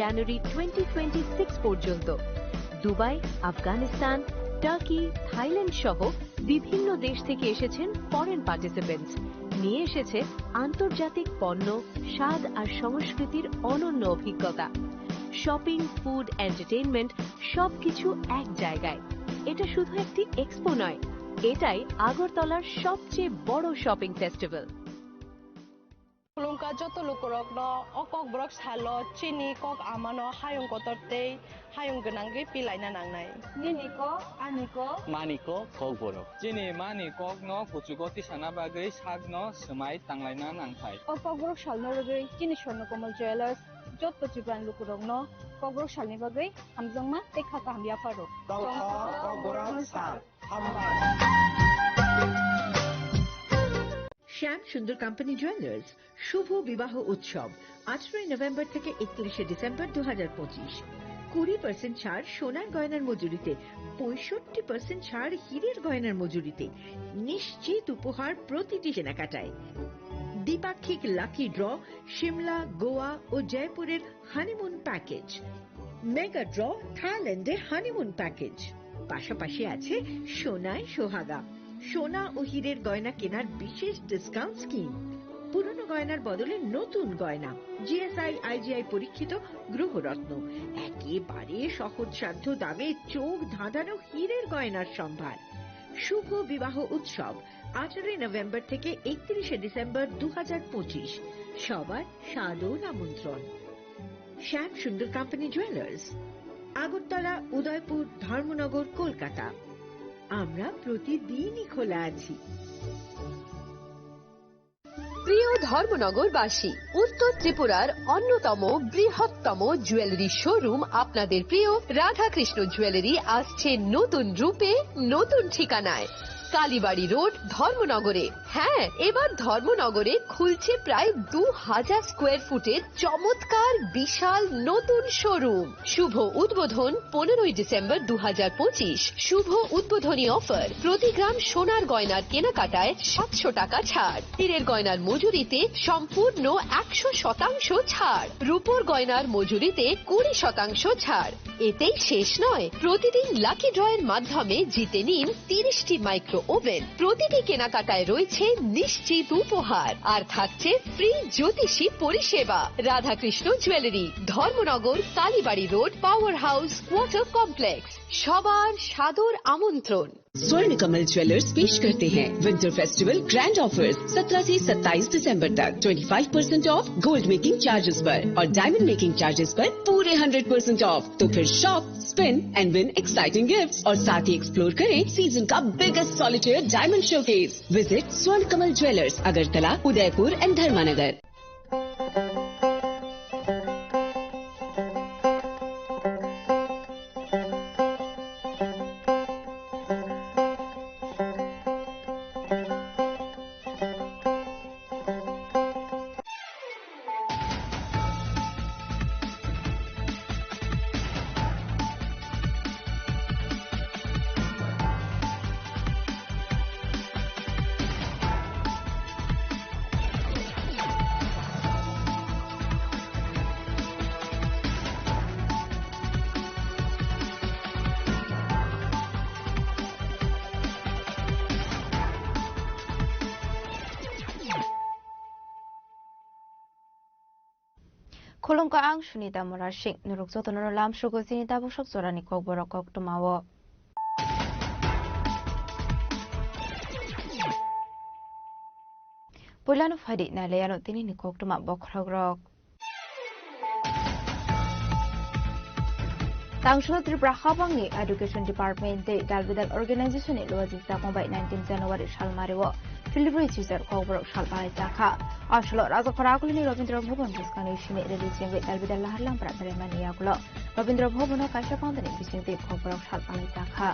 জানুয়ারি 2026 পর্যন্ত Dubai, Afghanistan, turkey, Thailand সহ বিভিন্ন দেশ থেকে এসেছেন ফরেন পার্টিসিপেন্টস। নিয়ে এসেছে আন্তর্জাতিক পণ্য, স্বাদ আর সংস্কৃতির অনন্য অভিজ্ঞতা। শপিং, ফুড, এন্টারটেইনমেন্ট সবকিছু এক জায়গায়। এটা শুধু একটি এক্সপো নয়, এটাই আগরতলার সবচেয়ে বড় shopping festival. Kulungka joto lukurok no okok brok salo chini kok amano hayung kotorte hayung genangge pilai na nangnai. Nini ko, ani ko, mani ko kok borok. Chini mani kok no kuchugoti sana bagui sag no semai tanglai na nangthai. okok brok salno rogoi chini Swarna Komal Jewellers joto chibran lukurok no kok brok salni bagoi hamjongma tekha kamya paro. Kok borok sal. শ্যাম সুন্দর company jewellers শুভ বিবাহ উৎসব 18 November থেকে 31 December 2025। 20% ছাড় সোনার গয়নার মজুরিতে, 65% ছাড় হীরের গয়নার মজুরিতে, নিশ্চিত উপহার প্রতিটি কেনাকাটায়। দ্বিপাক্ষিক লাকি ড্র, সিমলা, গোয়া ও জয়পুরের হানিমুন প্যাকেজ, মেগা ড্র থাইল্যান্ডে হানিমুন প্যাকেজ। পাশাপাশি আছে সোনায় সোহাগা, সোনা ও হীরের গয়না কেনার বিশেষ ডিসকাউন্ট স্কিম। পুরনো গয়নার বদলে নতুন গয়না, জিএসআই আইজিআই পরীক্ষিত গ্রহরত্ন, একেবারে সহজসাধ্য দামে চোখ ধাঁধানো হীরের গয়নার সম্ভার। শুভ বিবাহ উৎসব 18 নভেম্বর থেকে 31 ডিসেম্বর 2025। সবার সাদর আমন্ত্রণ। শ্যাম সুন্দর কোম্পানি জুয়েলার্স, আগরতলা, উদয়পুর, ধর্মনগর, কলকাতা। আমরা প্রতিদিনই খোলা আছি। প্রিয় ধর্মনগরবাসী, উত্তর ত্রিপুরার অন্যতম বৃহত্তম জুয়েলারি শোরুম আপনাদের প্রিয় রাধাকৃষ্ণ জুয়েলারি আসছে নতুন রূপে, নতুন ঠিকানায়। কালীবাড়ি রোড, ধর্মনগরে। হ্যাঁ, এবার ধর্মনগরে খুলছে প্রায় 2000 স্কোয়ার ফুটের চমৎকার বিশাল নতুন শোরুম। শুভ উদ্বোধন 15 ডিসেম্বর 2025। শুভ উদ্বোধনী অফার, প্রতি গ্রাম সোনার গয়নার কেনাকাটায় 700 টাকা ছাড়, হীরের গয়নার মজুরিতে সম্পূর্ণ 100% ছাড়, রূপোর গয়নার মজুরিতে 20% ছাড়। এতেই শেষ নয়, প্রতিদিন লাকি ড্রয়ের মাধ্যমে জিতে নিন 30টি মাইক্রো ওভেন। প্রতিটি কেনাকাটায় রয়েছে নিশ্চিত উপহার, আর থাকছে ফ্রি জ্যোতিষী পরিষেবা। Radhakrishna jewellery, Dharmanagar, Kalibari road, power house, water complex. সবার সাদর আমন্ত্রণ। स्वर्ण कमल ज्वेलर्स पेश करते हैं विंटर फेस्टिवल ग्रैंड ऑफर्स 17 से 27 दिसंबर तक 25% ऑफ गोल्ड मेकिंग चार्जेस पर और डायमंड मेकिंग चार्जेस पर पूरे 100% ऑफ। तो फिर shop, spin and win exciting gifts और साथ ही एक्सप्लोर करें सीजन का biggest solitaire diamond showcase. Visit Swarna Kamal jewellers, Agartala, Udaipur and Dharmanagar. Khulungka ang Sunita Morashik nuruk zoto nurulam shugo sinita busok zorani kok borok kok tumawo. Pulano fadi na leyano tini ni kok tuma bokrogrok. Tangshul Tripura Habangni Education Department de Dalbidal Organization ni Lojik Takong by 19 January Shalmariwo. Delivery user cover Shalbai Taka. Ashlo Raza Parakuli Robindra Bhuban Disconnection releasing with Dalbidal Harlam Prademaniakulo. Robindra Bhuban Kasha Fountain using the cover of Shalbai Taka.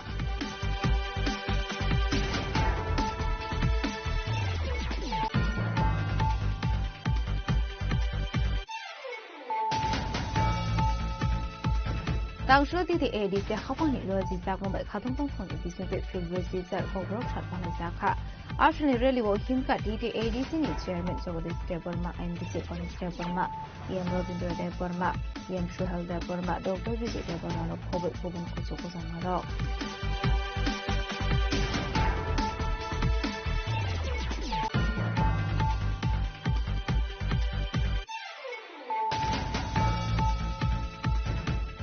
Tangshul the ADC Habani Lojik Takong by Katong from the business delivery user cover of Shalbai Taka. আসলে rally O হিমকা DTADC ni chairman Jagadish Devarma MDC Ganesh Devarma EM Robindra Devarma EM Shuhal Devarma Dr. Vijay Devarma no khoboi khobun kuchu kuzamaro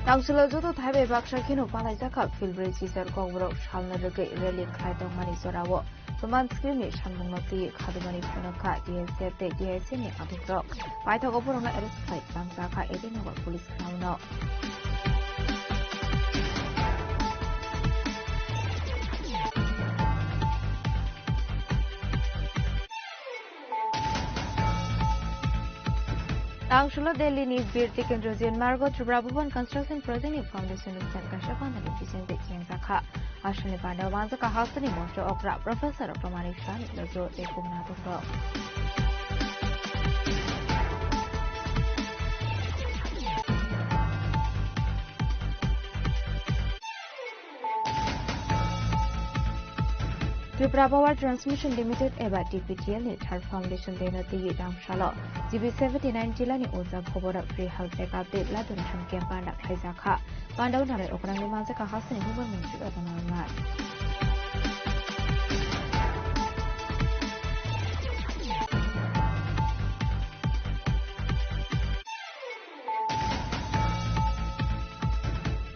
Tangshilo joto thaibe baksa khino palai jaka filbri chisar kongro shalna rege rally khaitong mani sorawo roman skirni shanmungno ti khadumani phonaka DSF te DSC ni abukro paithok oporona arrest khai bangsa kha edinogor police khauno Tangshilo Delhi ni Birti Kendra Jin Margo Tribra Bhuvan Construction Project ni Foundation of Center Shapanda ni Bisinte Chengsa Kha Ashwini Pandya Wanza Ka Hasani Monster Okra Professor Dr. Manik Shah ni Lajo de Kumna Tungro Tripura Power Transmission Limited eba TPTL ni Third Foundation dena ti Tangshalo GB79 jila ni Oza Khobora Free Health Backup de la donation campaign dak thaisa kha Pandaw nare Okrang ni Mansa Ka Hasani Human Ministry Adonalmat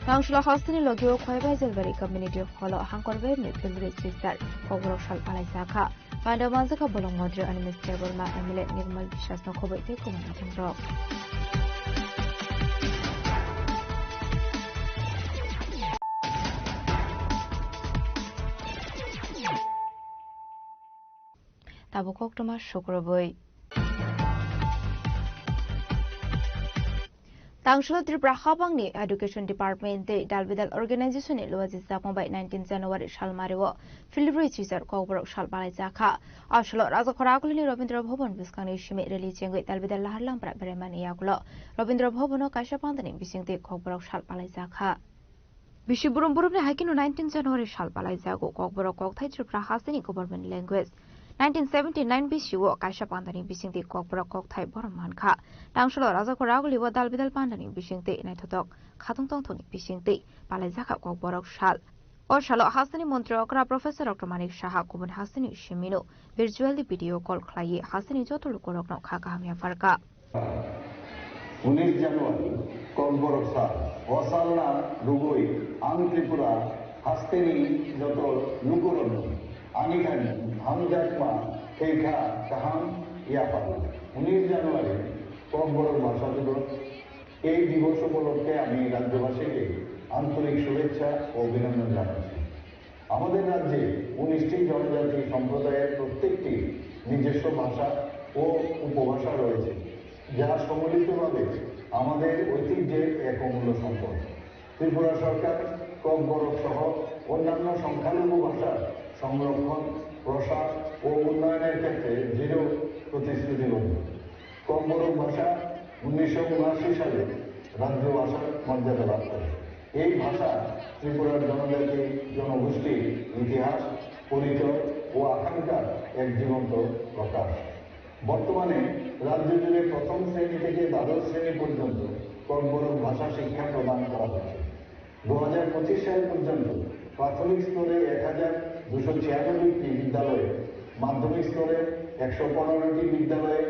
Tangshilo Hasani Logio Khoibai Zelbari Community Hall Hangkorbe ni Filbri Sister Kogro Shal Palai Sakha Pandaw Mansa Ka Bolong Modre Administrator Ma MLA Nirmal Bishas no Khoboi te Kumna Tungro Tabukok Thomas Shokroboi Tangshilo Tripura Habangni Education Department de Dalbidal Organization ni Luazi Zapombai 19 January Shalmarewo Filibri Chisar Kogborok Shalbalai Zakha Ashlo Razakorakuli ni Robindra Bhavan Biskani Shime Reli Chengwe Dalbidal Laharlam Breman Yakulo Robindra Bhavano Kashapandani Bisingte Kogborok Shalbalai Zakha Bishiburum Burumne Hakino 19 January Shalbalai Zago Kogborok Kokthai Tripura Hasani Government Language 1979 BCO Kaisha Pandani Bisingti Kokbra Kokthai Borman Kha Tangsholo Razakoraguli wa Dalbidal Pandani Bisingti Naitotok Khatong Tongthoni Bisingti Palazaka Kokborok Shal or Shalo Hasani Montrokra Professor Dr. Manik Shah Kubun Hasani Shimino virtually video call Klaye Hasani Jotulukorok no Kakahamia Farka 19 জানুয়ারি ককবরক সাল অসালনা রুগই আং ত্রিপুরা হাস্তেনি যত লুকুরন আনিখানি হামজাকমা কেখা কাহাম ইয়াপাল 19 জানুয়ারি ককবরক ভাষা দিবস এই দিবস উপলক্ষে আমি রাজ্যবাসীকে আন্তরিক শুভেচ্ছা ও অভিনন্দন জানাচ্ছি আমাদের রাজ্যে 19টি জনজাতি সম্প্রদায়ের প্রত্যেকটি নিজস্ব ভাষা ও উপভাষা রয়েছে যা সম্মিলিতভাবে আমাদের ঐতিহ্যের এক অমূল্য সম্পদ ত্রিপুরা সরকার ককবরক সহ অন্যান্য সংখ্যালঘু ভাষা সংরক্ষণ প্রসার ও উন্নয়নের ক্ষেত্রে দৃঢ় প্রতিশ্রুতিবদ্ধ ককবরক ভাষা 1979 সালে রাজ্য ভাষার মর্যাদা লাভ করে এই ভাষা ত্রিপুরার জনজাতি জনগোষ্ঠীর ইতিহাস পরিচয় ও আকাঙ্ক্ষার এক জীবন্ত প্রকাশ বর্তমানে রাজ্য জুড়ে প্রথম শ্রেণী থেকে দ্বাদশ শ্রেণী পর্যন্ত ককবরক ভাষা শিক্ষা প্রদান করা হচ্ছে 2025 সাল পর্যন্ত প্রাথমিক স্তরে 1296টি বিদ্যালয়ে মাধ্যমিক স্তরে 115টি বিদ্যালয়ে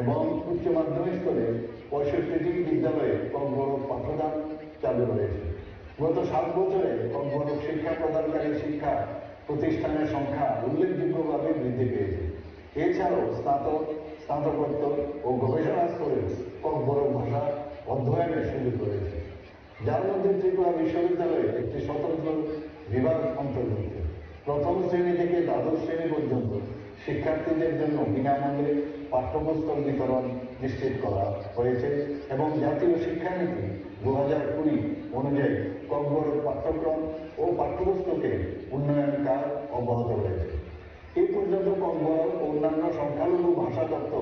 এবং উচ্চ মাধ্যমিক স্তরে 65টি বিদ্যালয়ে ককবরক পাঠদান চালু রয়েছে গত 7 বছরে ককবরক শিক্ষা প্রদানকারী শিক্ষা প্রতিষ্ঠানের সংখ্যা উল্লেখযোগ্যভাবে বৃদ্ধি পেয়েছে এছাড়াও স্নাতকোত্তর ও গবেষণা স্তরে ককবরক ভাষা অধ্যয়নের সুযোগ রয়েছে যার মধ্যে ত্রিপুরা বিশ্ববিদ্যালয়ে একটি স্বতন্ত্র বিভাগ অন্তর্ভুক্ত প্রথম শ্রেণী থেকে দ্বাদশ শ্রেণী পর্যন্ত শিক্ষার্থীদের জন্য বিনামূল্যে পাঠ্যপুস্তক বিতরণ নিশ্চিত করা হয়েছে এবং জাতীয় শিক্ষানীতি 2020 অনুযায়ী ককবরক পাঠ্যক্রম ও পাঠ্যপুস্তকের উন্নয়ন কাজ অব্যাহত রয়েছে এই পর্যন্ত ককবরক ও অন্যান্য সংখ্যালঘু ভাষা তত্ত্ব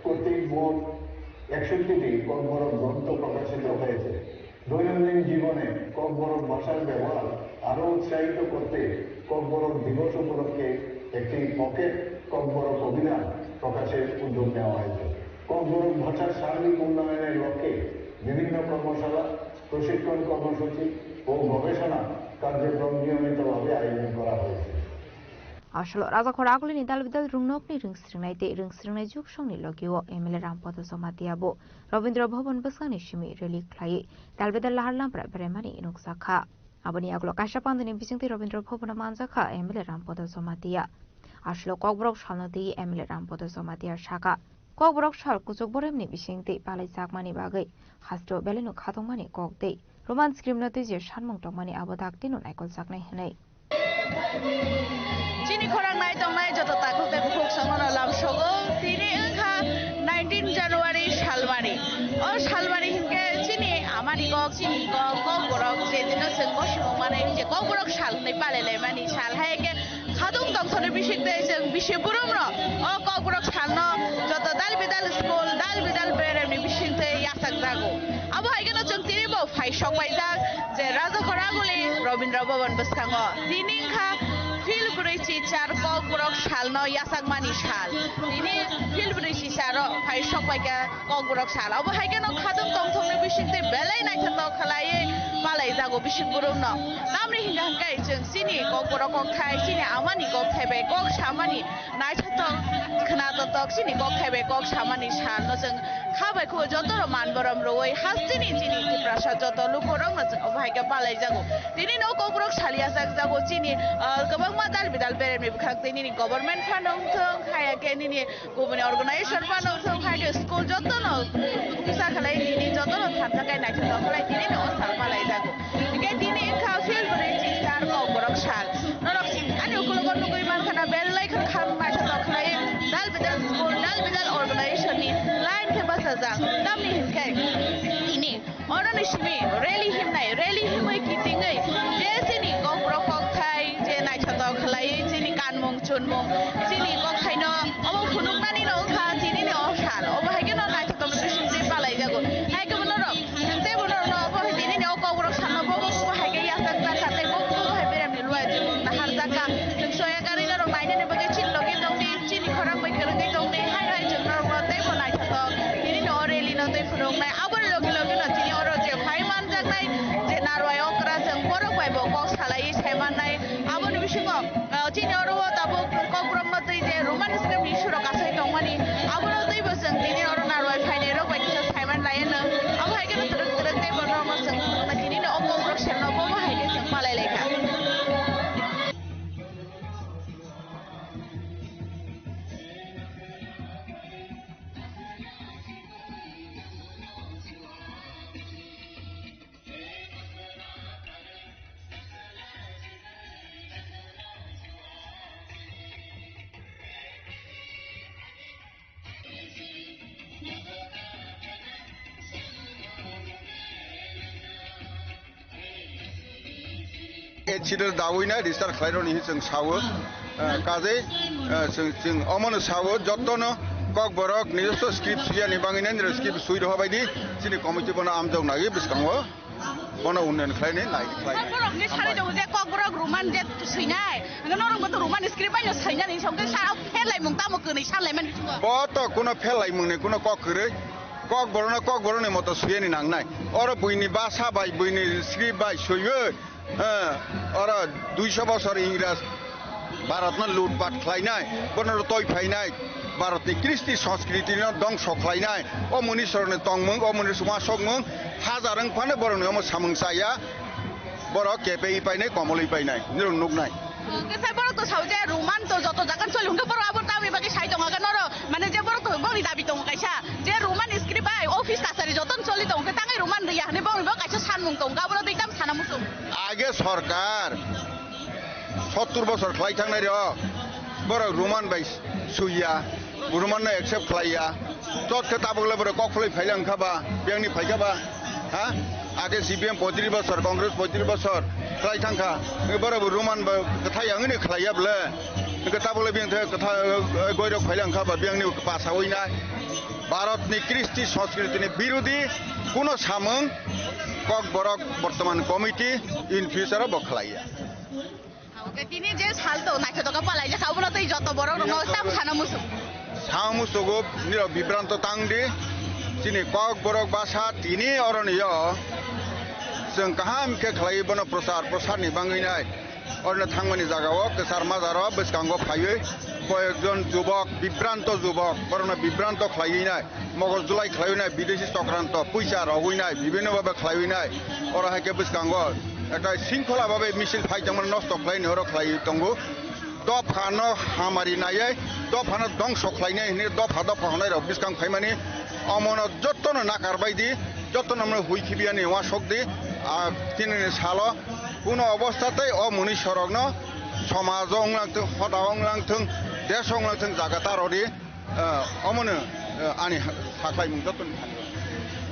কর্তৃক মোট 61টি ককবরক গ্রন্থ প্রকাশিত হয়েছে দৈনন্দিন জীবনে ককবরক ভাষার ব্যবহার আরও উৎসাহিত করতে ককবরক দিবস উপলক্ষে একটি পকেট ককবরক অভিধান প্রকাশের উদ্যোগ নেওয়া হয়েছে। ককবরক ভাষার সার্বিক উন্নয়নের লক্ষ্যে বিভিন্ন কর্মশালা, প্রশিক্ষণ কর্মসূচি ও গবেষণা কার্যক্রম নিয়মিতভাবে আয়োজন করা হয়েছে। আসলে রাজাখরা আগুলিনি দালবিদাল রুংনকনি রিংস্রিংनाय जुग संनि लगियो एमएलए रामपद समातियाबो रवीन्द्र भवन बसानि सिमि रेलि ख्लायै दालबिदाल लाहारलामफ्रा बेरेमानि नुकसाखा आबनि आगलो काशापान्दनि बिसिंति रवीन्द्र भवन मानजाखा एमएलए रामपद समातिया আসলে ককবরক সালনতি एमएलए रामपद समातिया शाखा ककबरक साल कुचुक बरेमनि बिसिंति पालै साकमानि बागै हास्टो बेलेनु खातंमानि ककदै रोमान स्क्रिप्टनति जे सानमुं तंमानि आबदाकतिनु नायकल साकनाय हनै Chini korang nai tong nai joto takut te bukuk sangono lam sogo tini engka 19 January salmani o salmani hingke chini amani kok borok je dino sengko simong mane je kok borok sal nei palele mani sal hai ke khadung tong thone bisik te jeng bisi burum ro o kok borok salno joto dal bidal school dal bidal bere ni bisik te yasak dago abo hai ke no jeng tini bo phai sok bai jak je raja khoraguli Robindra Bhavan baskango tini engka Filbrisi char kogborok salno yasakmani sal ini filbrisi charo phai sokbaika kogborok sal abo haike no khadung tongthongni bisingte belai naithato khalai palai jago bising burungno namri hinga kai jeng sini kogborok kok thai sini amani kok thaibe kok samani naithato khnato tok sini kok thaibe kok samani sal no jeng khabai kho jotoro manborom roi hastini chini tiprasa joto lukorong no jeng abo haike palai jago tini no kogborok salia jago chini gobang dal bidal bere mi khakte ni government phanong thong khaya ke ni government organization phanong thong khaya school joto no kisa khalai ni joto no thamta kai nai thong khalai tini no sal palai jago ke tini kha feel bere chi star ko borok sal no rok sin ani ukulo gon nugui man khana bel lai kham nai thong khalai dal bidal school dal bidal organization ni line ke basa jang namni hin kai ini ono ni shimi rally himai kitingai je sini ko borok thai je nai thong khalai chini kanmong chunmong chini ko khaino abo phunuknani no kha chini ni osal obo haike no nai thong bising palai jago haike bono ro te bono no obo chini ni ko borok sanno bobo haike yasak ta sate bobo hai beram ni luai je har jaka soya gari no nai ne bage chin logi dong ni chini khorang bai kerang dong ni hai jengna ro te bo nai thong chini no reli no te phunuk nai abo logi no chini oro je phai man jak nai je narwai okra jeng borok bai bo ko salai saiman nai abo ni bisingo chini oro tabo kokbrom no tei je roman script ni shuro kasai tongmani abo no tei bo jeng chini oro narwai phai ne ro bai kisa saiman lai na abo haike no trek tei bo no mo jeng na chini no kokbrom sel no bo haike jeng palai lekha Chidel dawina distar khlairo ni jeng sawo kaje jeng omono sawo jottono kokborok nijoso script suya ni bangina ni script sui ro baidi chini committee bono amjau nagi biskango bono unnen khlaini nai khlai kokborok ni sari dong je kokborok ruman je suinai ngano rong boto ruman script baino saina ni songke sa felai mung tamo kuni salai man boto kuno felai mung ne kuno kokre kokborok ni moto suya ni nangnai oro buini basa bai buini script bai suyo और 200 বছর ইংরেজ ভারতনা লুটপাট খাইনাই বনর তৈ ফাইনাই ভারতনি কৃষ্টি সংস্কৃতির ধ্বংস খাইনাই ও মনীশ্বরনে তংমং ও মনি সমাসকমং হাজারং ফানে বরন অম সামংসায়া বড় কেপে ইপাইনাই কমল ইপাইনাই নুকনাই Kesai borok to sauje ruman to joto jakan soli hungke borok abor tami bagi sai tong agan noro mane je borok to boni dabi tong kaisa je ruman script bai office kasari joton soli tong ke tangai ruman riya ne boni bo kaisa sanmung tong ga boro deitam sana musum আগে সরকার 70 বছর খাই থাকনাই র বড় Ruman by সুইয়া Ruman না accept খাইয়া চট খেতা বগলে বড় কখলাই ফাইলাং খাবা বিয়াংনি ফাইখাবা হ্যাঁ আগে সিপিএম 35 বছর কংগ্রেস 35 বছর খাই থাকা বড় রুমান কথাই আংনি খাইয়া বলে কথা বলে বিয়াং কথা গয়রক ফাইলাং খাবা বিয়াংনি পাসাওই না ভারতনি কৃষ্টি সংস্কৃতিনি বিরোধী কোনো সামং kokborok বর্তমান কমিটি ইন ফিউচার বখলাইয়া ওকে তিনি যে সাল তো নাইছে তোকে পালাই যে খাবো তো যত বড় রং তাম খানা মুসুম সামুসুগো নির বিভ্রান্ত তাংদি চিনি কক বরক বাসা তিনি অরণীয় जों गाहाम के खालायोबोनो प्रसारनि बाङैनाय अरनो थांमोननि जागायाव गोसार माजाराव बोसगांगो फायो कयेकजन जुबक बिभ्राন্ত जुबक बरनो बिभ्राন্ত खालायनाय मगज जुलाय खालायनाय विदेशी चक्राন্ত पैसा रहुइनाय विभिन्नभाবে खालायनाय अराहायके बोसगांगो একটা শৃঙ্খলাভাবে মিছিল ফাইজামন নষ্ট খালাयनो हरो खालायो दंगो दफानो हामारि नायै दफानो दंस खालायनाय हिने दफा हनाय रब बिसगां फायमानि अमनो जत्तनो नाकारबायदि जत्तनो हमनो हुइखिबियानि वा सकदि তিনি সালো কোনো অবস্থাতেই অমনি সরগ্ন সমাজ অংলাংথों হদা অংলাংथों দেশ অংলাংथों জাগাতারদি অমনো আনি সাख्लायमुं जत्तनो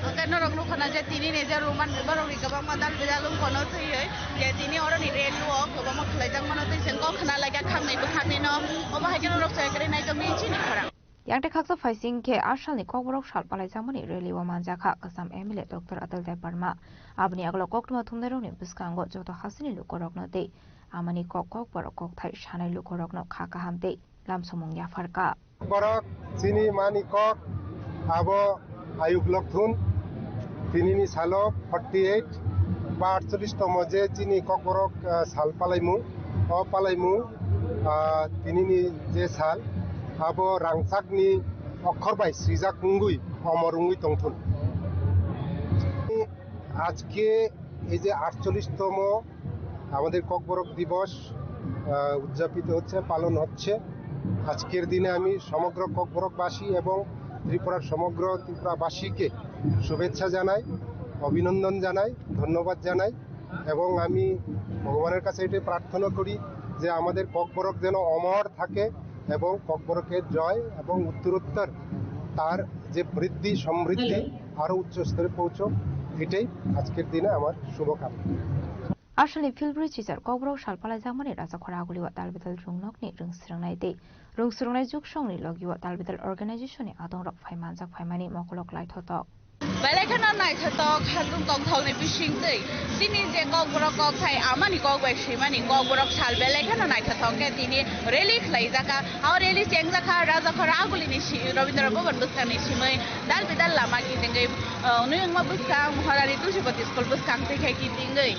ওকে নরক নুখানা যে তিনি নিজে রোমান বরং গোबां মাদাল বেজালুম কোনো থইयै যে তিনি অরনি রেলুও গোबां খালাयजां मानो तैसें गखना लायगा खांनायबो खामिनो अबाहायके नरक सयकरे नायतो मिचिनि खरा Yang tekak sa faising ke asal ni kok borok sal palai zamani reli wa manjaka kasam emile Dr. Atal Deparma abni aglo kok tuma thumnero ni biskango joto hasini lukorok no te amani kok borok kok thai shanai lukorok no khaka hamte lam somong ya farka borok sini mani kok abo ayuk lokthun tinini salo 48 বা 48 তম যে চিনি cock borok sal palaimu o palaimu tinini je sal abo rangchakni অক্ষর by Srija কুঙ্গুই অমরুঙ্গুই তংথুন আজকে এই যে 48তম আমাদের ককবরক দিবস উদযাপিত হচ্ছে পালন হচ্ছে আজকের দিনে আমি সমগ্র ককবরকবাসী এবং ত্রিপুরার সমগ্র ত্রিপুরাবাসীকে শুভেচ্ছা জানাই অভিনন্দন জানাই ধন্যবাদ জানাই এবং আমি ভগবানের কাছে এটাই প্রার্থনা করি যে আমাদের ককবরক যেন অমর থাকে এবং ককবরকের জয় এবং উত্তরোত্তর তার যে বৃদ্ধি সমৃদ্ধি আরো উচ্চ স্তরে পৌঁছক এটাই আজকের দিনে আমার শুভকামনা Ashalni Philbridge Chisar Kokborok Shalpalai Zamani Raja Khoraguliwa Dalbidal Rungnokni Rungsrangnai Te Rungsrangnai Juksongni Logiwa Dalbidal Organization ni Adongrok Phaimanjak Phaimani Mokolok Laithotok বেলাখানা নাইথাতক হাতুম কক থাউনি বিশিংতৈ তিনি যে ককবরক কক থাই আমানি কক বাই সেমানি ককবরক সাল বেলাখানা নাইথাতকে তিনি রেলি খাইজাকা আও রেলি চেংজাকা রাজাখরা আগুলিনি রবীন্দ্র ভবন বুসকানি সিमै দাল বিদাল লাमा गिदिङै नुयंमा बुसकां महारानी तुलसीपति स्कुल बुसकां थैखे गिदिङै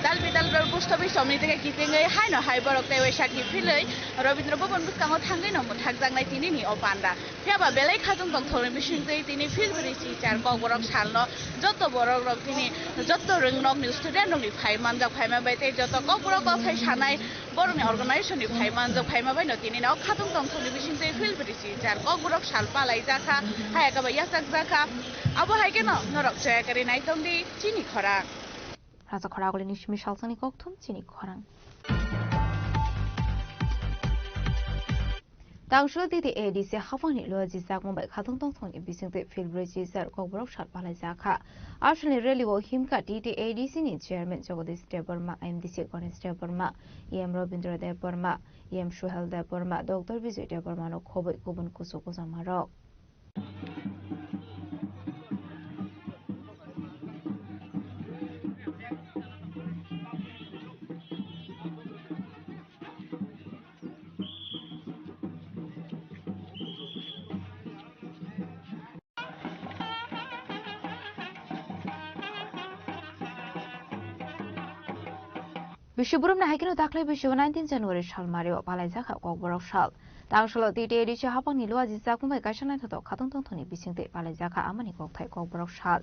दाल बिदाल पुस्त बिसमनि थैखे गिदिङै हायनो हाय बरक तै वैसा गिफिलै रबीन्द्र भवन बुसकाङाव थांगै नमु थाकजांनाय तिनिनि अपान्दा फेबा बेलाय खाजुं दं थौनि बिसिंतै तिनि फिलब्रि सिचार ककबरक सालनो जत बरक रक तिनि जत रोंनक नि स्टुडेन्ट नि फाइमानजाक फाइमाबाय तै जत ककबरक अफाय सानाय बरनि अर्गानाइजेसन नि फाइमानजाक फाइमाबाय न तिनि न खाजुं दं थौनि बिसिंतै फिलब्रि सिचार ककबरक साल पालाय जाखा हायका यासाक जाखा अब हायके न नरक सयाकरि नायतंदि चिनि खरा Raja Khoragulini Shimi Shalsani Kokthum Chini Khorang Tangshul Didi ADC Hafani Loji Zak Mumbai Khatung Tongthong Bisingte Philbridge Zar Kokborok Shat Palai Zakha Ashli Reli Wo Himka Didi ADC ni Chairman Jagadish Debarma MDC Ganesh Debarma EM Robindra Debarma EM Shuhel Debarma Dr. Vijay Debarma no Khoboi Kubun Kusu Kusamarok Bishuburum na haikino daklai bishu 19 January shal mario palai zakha kokborok shal tangshalo titi edishi hapang ni luaji zakumbai kaishanai thoto khatung tongthoni bisingte palai zakha amani kokthai kokborok shal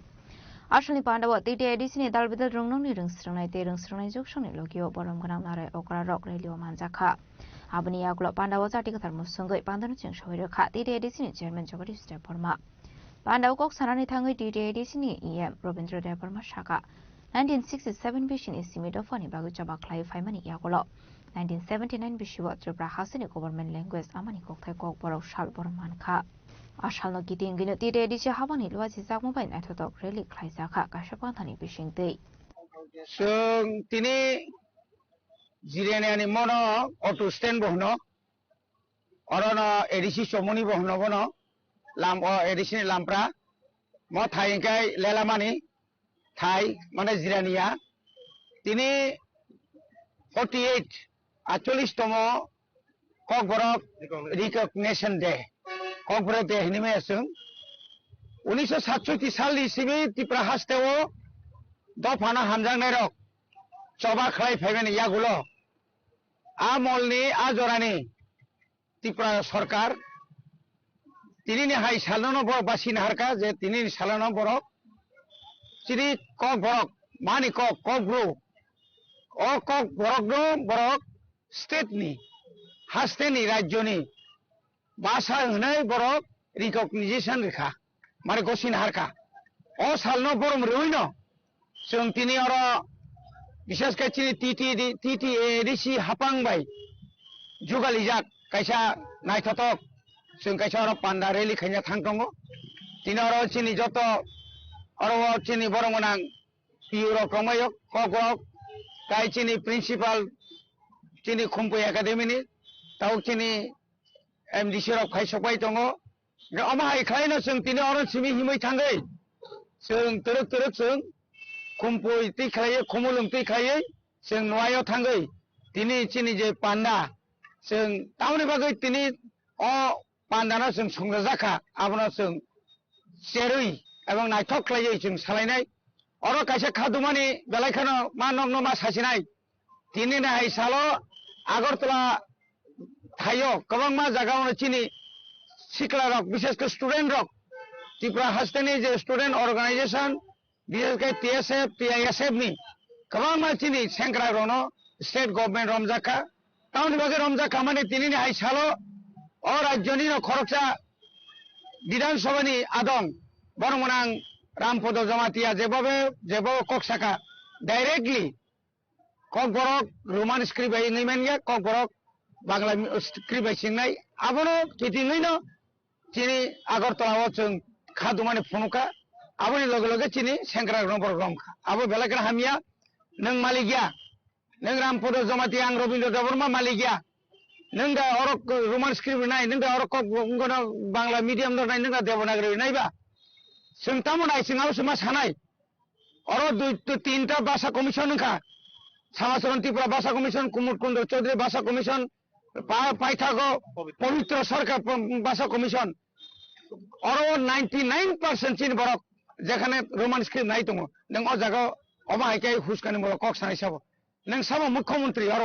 Ashli Pandawa titi edishi ni dalbidal rungnong ni rungsrangnai te rungsrangnai juksongni logio borom ganang narai okra rok relio manjakha abani yaglo Pandawa jati kathar musungoi pandanu chingshoi rekha titi edishi ni chairman Jagadish Debarma Pandawa kok sanani thangai titi edishi ni EM Robindra Debarma shaka 1967 Bishin is Simidofani Baguchaba Clay Faimani Yagolo 1979 Bishiwa Tripura Hasini government language Amani Koktai Kok Borok Shal Bormanka Ashal no Giting Gino Tide Edishi Habani Luazi Zakmobile Natotok Relic Klaisaka Kashapantani Bishing Day Sung Tini Ziriani Mono or to stand Bono Orono Edishi Somoni Bono Bono Lam or Edishi Lampra Mothaikai Lelamani Thai মানে জিরানিয়া তিনি 48 48তম Kokborok recognition day Kokborok day হিনিমে जों 1967 सालनि सिबि त्रिपुरा हास्तेव दफाना हामजांनाय रक चबा खालाय फैगोन यागुलो आमलनि आजरानि त्रिपुरा सरकार तिनिनि हाय सालनो बरक बासिनो हारका जे तिनिनि सालनो बरक चिरि कक बरक मानि कक ककब्रु अ कक बरक नो बरक स्टेटनि हास्तेनि राज्यनि भाषा होनाय बरक रिकगनिशन रेखा माने गसिन हारका अ सालनो बरम रुइनो जों तिनि अर विशेष के टीटी एडिसी हापांबाय जुगालिजाक कैसा नायथथक जों कैसा अर पान्डा रेली खैना थांदंगो तिनि अर चिनि जत अर चिनि बरमनां पिउरो क्रमयो ककबरक ताइ चिनि प्रिन्सिपाल चिनि खुम्पु एकाडेमिनि ताव चिनि एमडीसी रक फायसबाय दंगो अमा हायख्लायनो जों तिनि अर सिमि हिमै थांगै जों तरक जों खुम्पु इति खायो खुमुलुं ति खायो जों नवायो थांगै तिनि चिनि जे पान्डा जों तावनि बागै तिनि अ पान्डाना जों संजाखा आबना जों सेरुइ एबं नायथक खायो जों सालायनाय अर कायसे खादुमानि बेलायखानो मा नंनो मा सासिनाय तिनि नाय सालो आगरतला थायो गोबां मा जागावनो चिनि सिक्ला रक विशेष के स्टूडेंट रक त्रिपुरा हास्तेनि जे स्टूडेंट ऑर्गेनाइजेशन विशेष के टीएसएफ टीआईएसएफ नि गोबां मानसिनि सेंग्रा रनो स्टेट गवर्नमेंट रमजाखा टाउन बागे रमजाखा माने तिनिनि हाय सालो अ राज्यनि खरकसा विधानसभानि आदं बरमनां रामपद जमातिया जेबो कक्साका directly Kokborok Roman script इंगैमेनगे Kokborok Bangla script सिंनाय आबनो कितिङैनो चिनि आगरतलाव जों खादुमानि फनुका आबोनि लगे लगे चिनि सेंग्रा नम्बर रमखा आबो बेलागेर हामिया नों मालिगिया नों रामपद जमाति आं रवीन्द्र देवर्मा मालिगिया नों दा अरक रोमान स्क्रिप्ट नाय नों दा अरक गनो बांला मीडियम नाय नों दा देवनागरी नायबा जों तामोना सिङाव समा सानाय अर दुइ तीनटा भाषा कमिशन नखा समाजरन त्रिपुरा भाषा कमिशन कुमुद कुंड चौधरी भाषा कमिशन पाइथागो पवित्र सरकार भाषा कमिशन और 99% चिन बरक जेखाने रोमान स्क्रिप्ट नाय दङ नों अ जागाव अमा हायकाय हुसकानि मल कक सानाय साबो नों साबो मुख्यमंत्री अर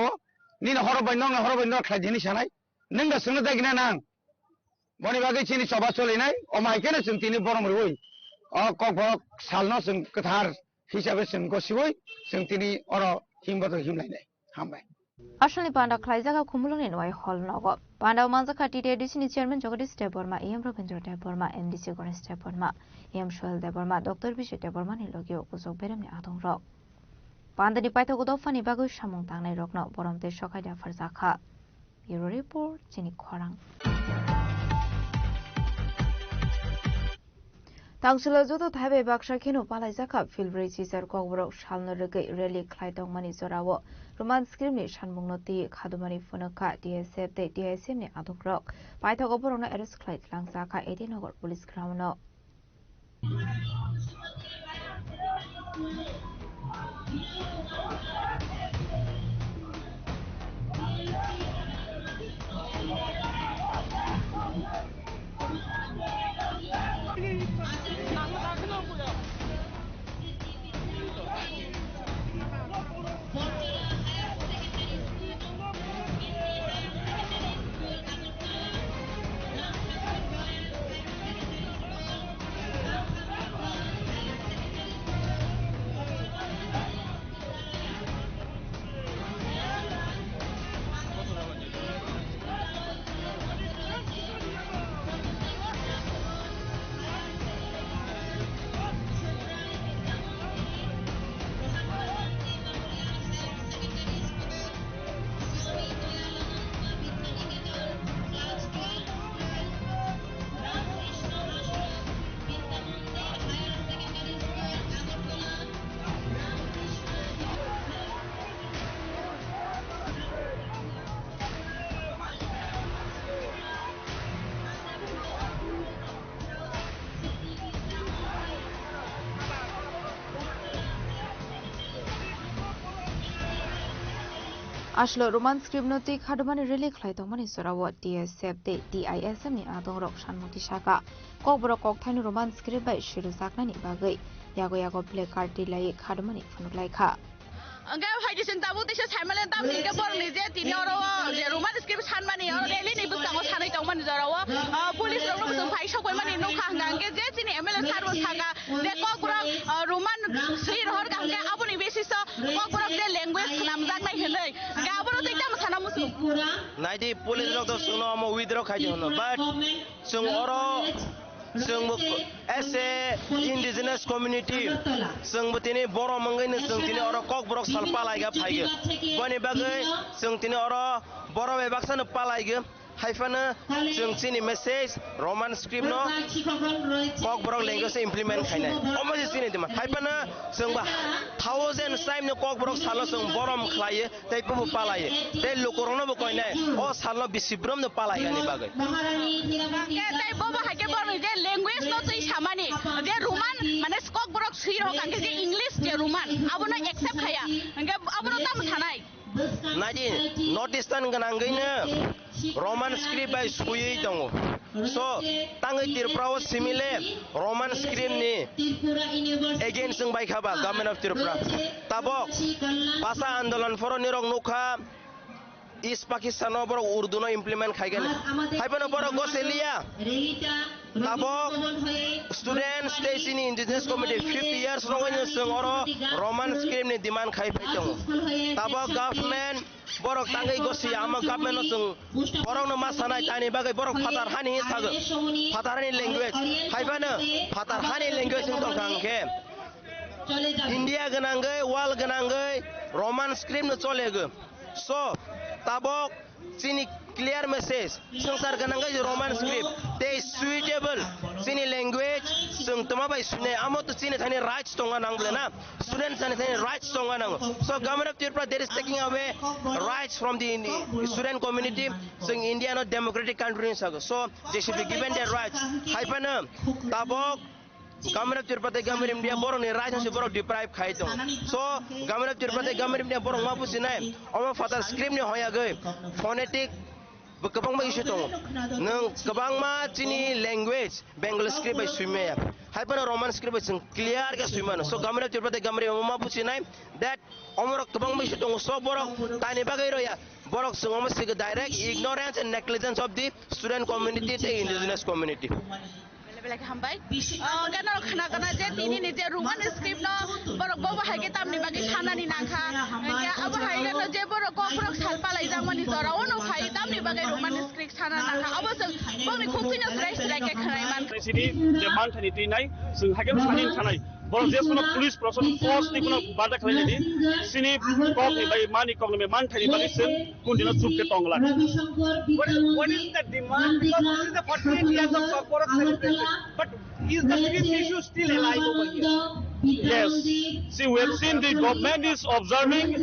निन हरबाय न खायदिनि सानाय नों दा सोंनो दागिना नां बनि बागै चिनि सभा चलिनाय अमा हायकाने जों तिनि बरम रुइ अ कक बरक सालनो जों गोथार हिसाबै जों गसिबै जों तिनि अर हिमबत हिमलायनाय हामबाय Ashley Panda Klaizaga Kumuluni Noi Hall Nogo. Panda Manzaka Tite Dicini Chairman Jogadi Steborma, EM Robinson Deborma, MDC Goran Steborma, EM Shuel Deborma, Dr. Bishop Deborma, Logio, Uzo Beremi Adon Rock. Panda di Paito Godofani Bagu Shamong Tang Rockno, Borom de Shokada Farzaka. Bureau Report, Chini Korang. Tangsula Zoto Tabe Baksha Kino Palazaka, Filbri Caesar Kogro, Shalnorga, Rally Clyde Mani Zorawo, Roman Skirmi, Shanmunoti, Kadumani Funaka, DSF, DSM, Adok Rock, Paitagoborona Eris Clyde, Langsaka, 18 Police Crown. আসলো Roman script নতি খাদমানি rally খ্লাইতংমানি সরাও DSF de DISM ni adong rok sanmoti saka kokborok kokthani roman script bai shiru saknani bagai yago yago play card dilai khadmani phunuklai kha Angga haidisin tabu tise saimalen tam ninge borni je tini oro je roman script sanmani oro rally ni bustango sanai tongmani jarawo police rok busung phai sokoi mani nokha hangange je tini MLA sarwo saka de kokborok roman sri rohor gangge aboni besiso kokborok de language namjak nai henei ga aboro teikta sana musu naidi police rok to suno mo withdraw khai hono but sung oro sung as a indigenous community sung tini boro mangai ne sung tini oro kokborok salpa laiga phaiga bani bagai sung tini oro boro be baksan palaiga haifana sung tini message roman script no kokborok language implement khaina omaji tini dima haifana sung ba thousands time no kokborok salo sung borom khlaiye tai pu palaiye tai lokorona bo koina o salo bisibrom no palaiga ni bagai tai boba hake borni je language no tai samani je roman mane kokborok siro kanke je english je roman abono accept khaya angge abono tam thanai naji north eastern ganangaina roman script by sui dongo so tangai tirpura simile roman script ni again sung bai khaba government of tirpura tabo basa andolan foro nirok nokha East Pakistan no boro urdu no implement khaigani haibano boro goselia tabo students stays in indigenous community 50 years rongani sung oro roman script ni demand khai phaitong tabo government borok tangai gosi ama government no sung borok no masanai tani bagai borok phatar hani sago phatarani language haibano phatar hani language sung tongkangke India ganangai wal ganangai roman script no cholego so tabok sini clear message sangsar ganangai roman script they suitable sini language sung tama bai sune amo to sini thani rights tonga nang na students thani rights tonga nang so government of Tripura there is taking away rights from the student community sung India no democratic country so they should be given their rights haipana tabok government of Tirupati government India borong ni right se borong deprive khai dong so government of Tirupati government India borong ma pusi nai oma father script ni hoya gai phonetic kabang ma issue tong nang kabang ma chini language bengali script by swime ya haipana roman script by clear ga swime so government of Tirupati government ma pusi nai that omro kabang ma issue tong so borong tani bagai ro ya borok sungoma sig direct ignorance and negligence of the student community the indigenous community like hambai gana khana gana je tini ni je roman script no borok boba hage tamni bagi sanani nakha ya abo haige no je borok kokrok salpa lai jamani jara ono phai tamni bagi roman script sana nakha abo sung bomi khupina strike strike khanai man sini je man thani ti nai sung hage sanin khanai borok je kono police person force ni kono bada khalai ni sini kok ni bai mani kok ni man thani bagi sung kundina chup ke tongla what is the demand because this is the 48 years of Kokborok celebration but is the peace issue still alive over here? Yes. See, we have seen the government is observing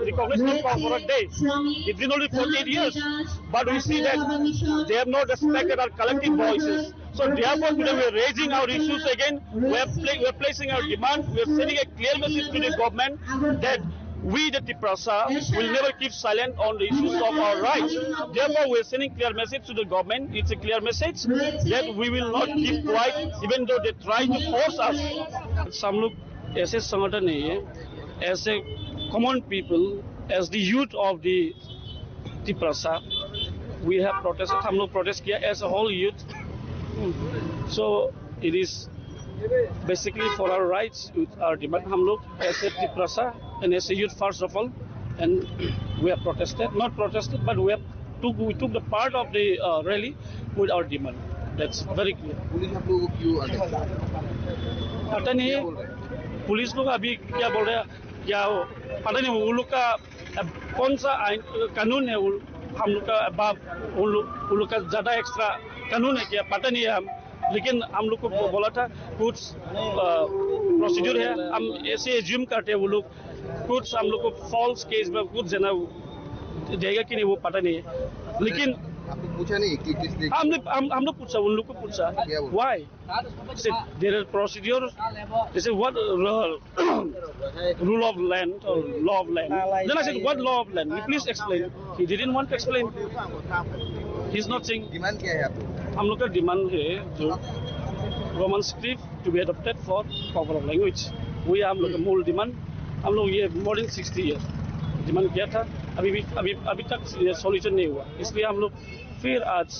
recognition of Kokborok Day. It's been only 48 years, but we see that they have not respected our collective voices. So therefore, today we are raising our issues again. We are placing our demand. We are sending a clear message to the government that we, the Tiprasa, will never keep silent on the issues of our rights. Therefore, we are sending clear message to the government. It's a clear message that we will not keep quiet, even though they try to force us. Some look as a Sangathan, as a common people, as the youth of the Tiprasa, we have protested. Some look protest here as a whole youth. So it is basically for our rights, our demand. Hum log as a Tiprasa and as a youth first of all, and we have protested, not protested, but we took the part of the rally with our demand. That's very clear. पता नहीं police लोग अभी क्या बोल रहे हैं क्या पता नहीं वो लोग का कौन सा आइन कानून है हम लोग का उन लोग का ज्यादा एक्स्ट्रा कानून है क्या पता नहीं है हम लेकिन हम लोग को बोला था कुछ प्रोसीड्यूर है हम ऐसे एज्यूम करते हैं वो लोग कुछ हम लोग को फॉल्स केस में कुछ जना देगा कि नहीं वो पता नहीं है लेकिन आपको पूछा नहीं कि किस लिए? हम लोग पूछा, उन लोग को पूछा why there are procedures, they say what rule of land or law of land. Then I said what law of land, you please explain. He didn't want to explain. He's not saying. Demand क्या है आपको? हम लोग का demand है जो Roman script to be adopted for Kokborok language, वही हम लोग का मूल डिमांड। हम लोग ये मोर देन 60 ईयर डिमांड किया था, अभी तक सॉल्यूशन नहीं हुआ, इसलिए हम लोग फिर आज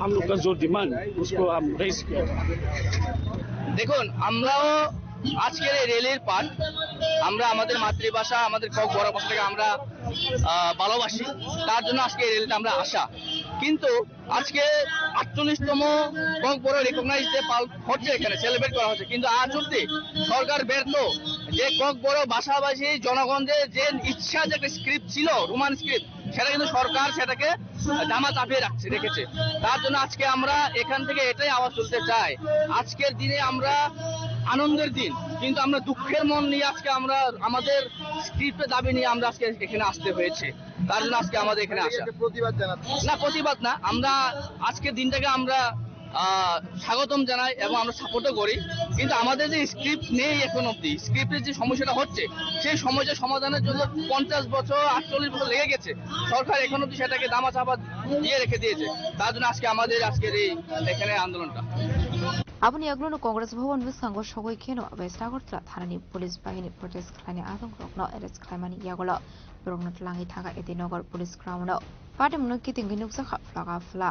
हम लोग का जो डिमांड उसको हम रेज किया। দেখুন, আমরাও আজকের এই রেলির পার্ট, আমরা আমাদের মাতৃভাষা আমাদের ককবরক ভাষাটাকে আমরা ভালোবাসি, তার জন্য আজকে এই রেলিটা আমরা আসা। কিন্তু আজকে 48তম ককবরক রিকগনাইজ ডে হচ্ছে, এখানে সেলিব্রেট করা হচ্ছে, কিন্তু আজ অব্দি সরকার ব্যর্থ যে ককবরক ভাষাভাষী জনগণের যে ইচ্ছা যে একটা স্ক্রিপ্ট ছিল রোমান স্ক্রিপ্ট, সেটা কিন্তু সরকার সেটাকে দামা চাপিয়ে রেখেছে। তার জন্য আজকে আমরা এখান থেকে এটাই আওয়াজ তুলতে চাই, আজকের দিনে আমরা আনন্দের দিন, কিন্তু আমরা দুঃখের মন নিয়ে আজকে আমরা আমাদের স্ক্রিপ্টের দাবি নিয়ে আমরা আজকে এখানে আসতে হয়েছে। তার জন্য আজকে আমাদের এখানে আসা। প্রতিবাদ জানাচ্ছি না, প্রতিবাদ না, আমরা আজকের দিনটাকে আমরা স্বাগতম জানাই এবং আমরা সাপোর্টও করি, কিন্তু আমাদের যে স্ক্রিপ্ট নেই এখন অব্দি, স্ক্রিপ্টের যে সমস্যাটা হচ্ছে সেই সমস্যা সমাধানের জন্য 50 বছর 48 বছর লেগে গেছে, সরকার এখন অব্দি সেটাকে দামাচাপা দিয়ে রেখে দিয়েছে। তার জন্য আজকে আমাদের আজকের এই এখানে আন্দোলনটা। Aboni aglono Congress Bhawan Bisango Shogoi Keno West Agortla Thanani Police Bahini protest khlani adong rokno arrest khlaimani yagolo Boroknat Langi Thaga Etinogar Police Crown Party Munoki Tinginuk Sakha Flaga Fla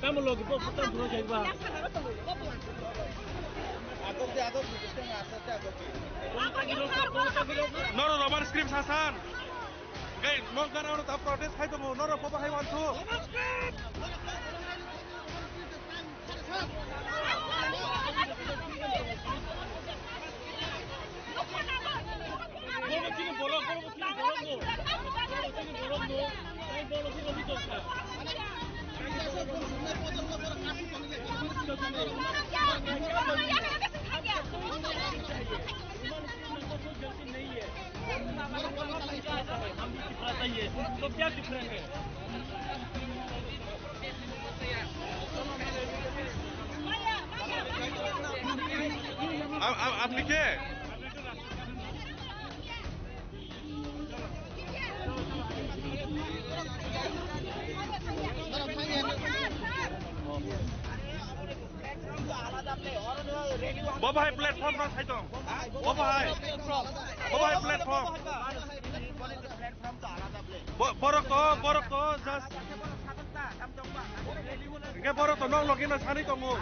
Kamu logo po putan dulu jadi bang. Noro Roman script Hasan. Gay, mau kan orang tak protes hai tu Noro apa hai want to. तो क्या difference है? आपने क्या? बाबा है platform पर है तो बाबा है platform borok to just ke borok to nong login na sani to mu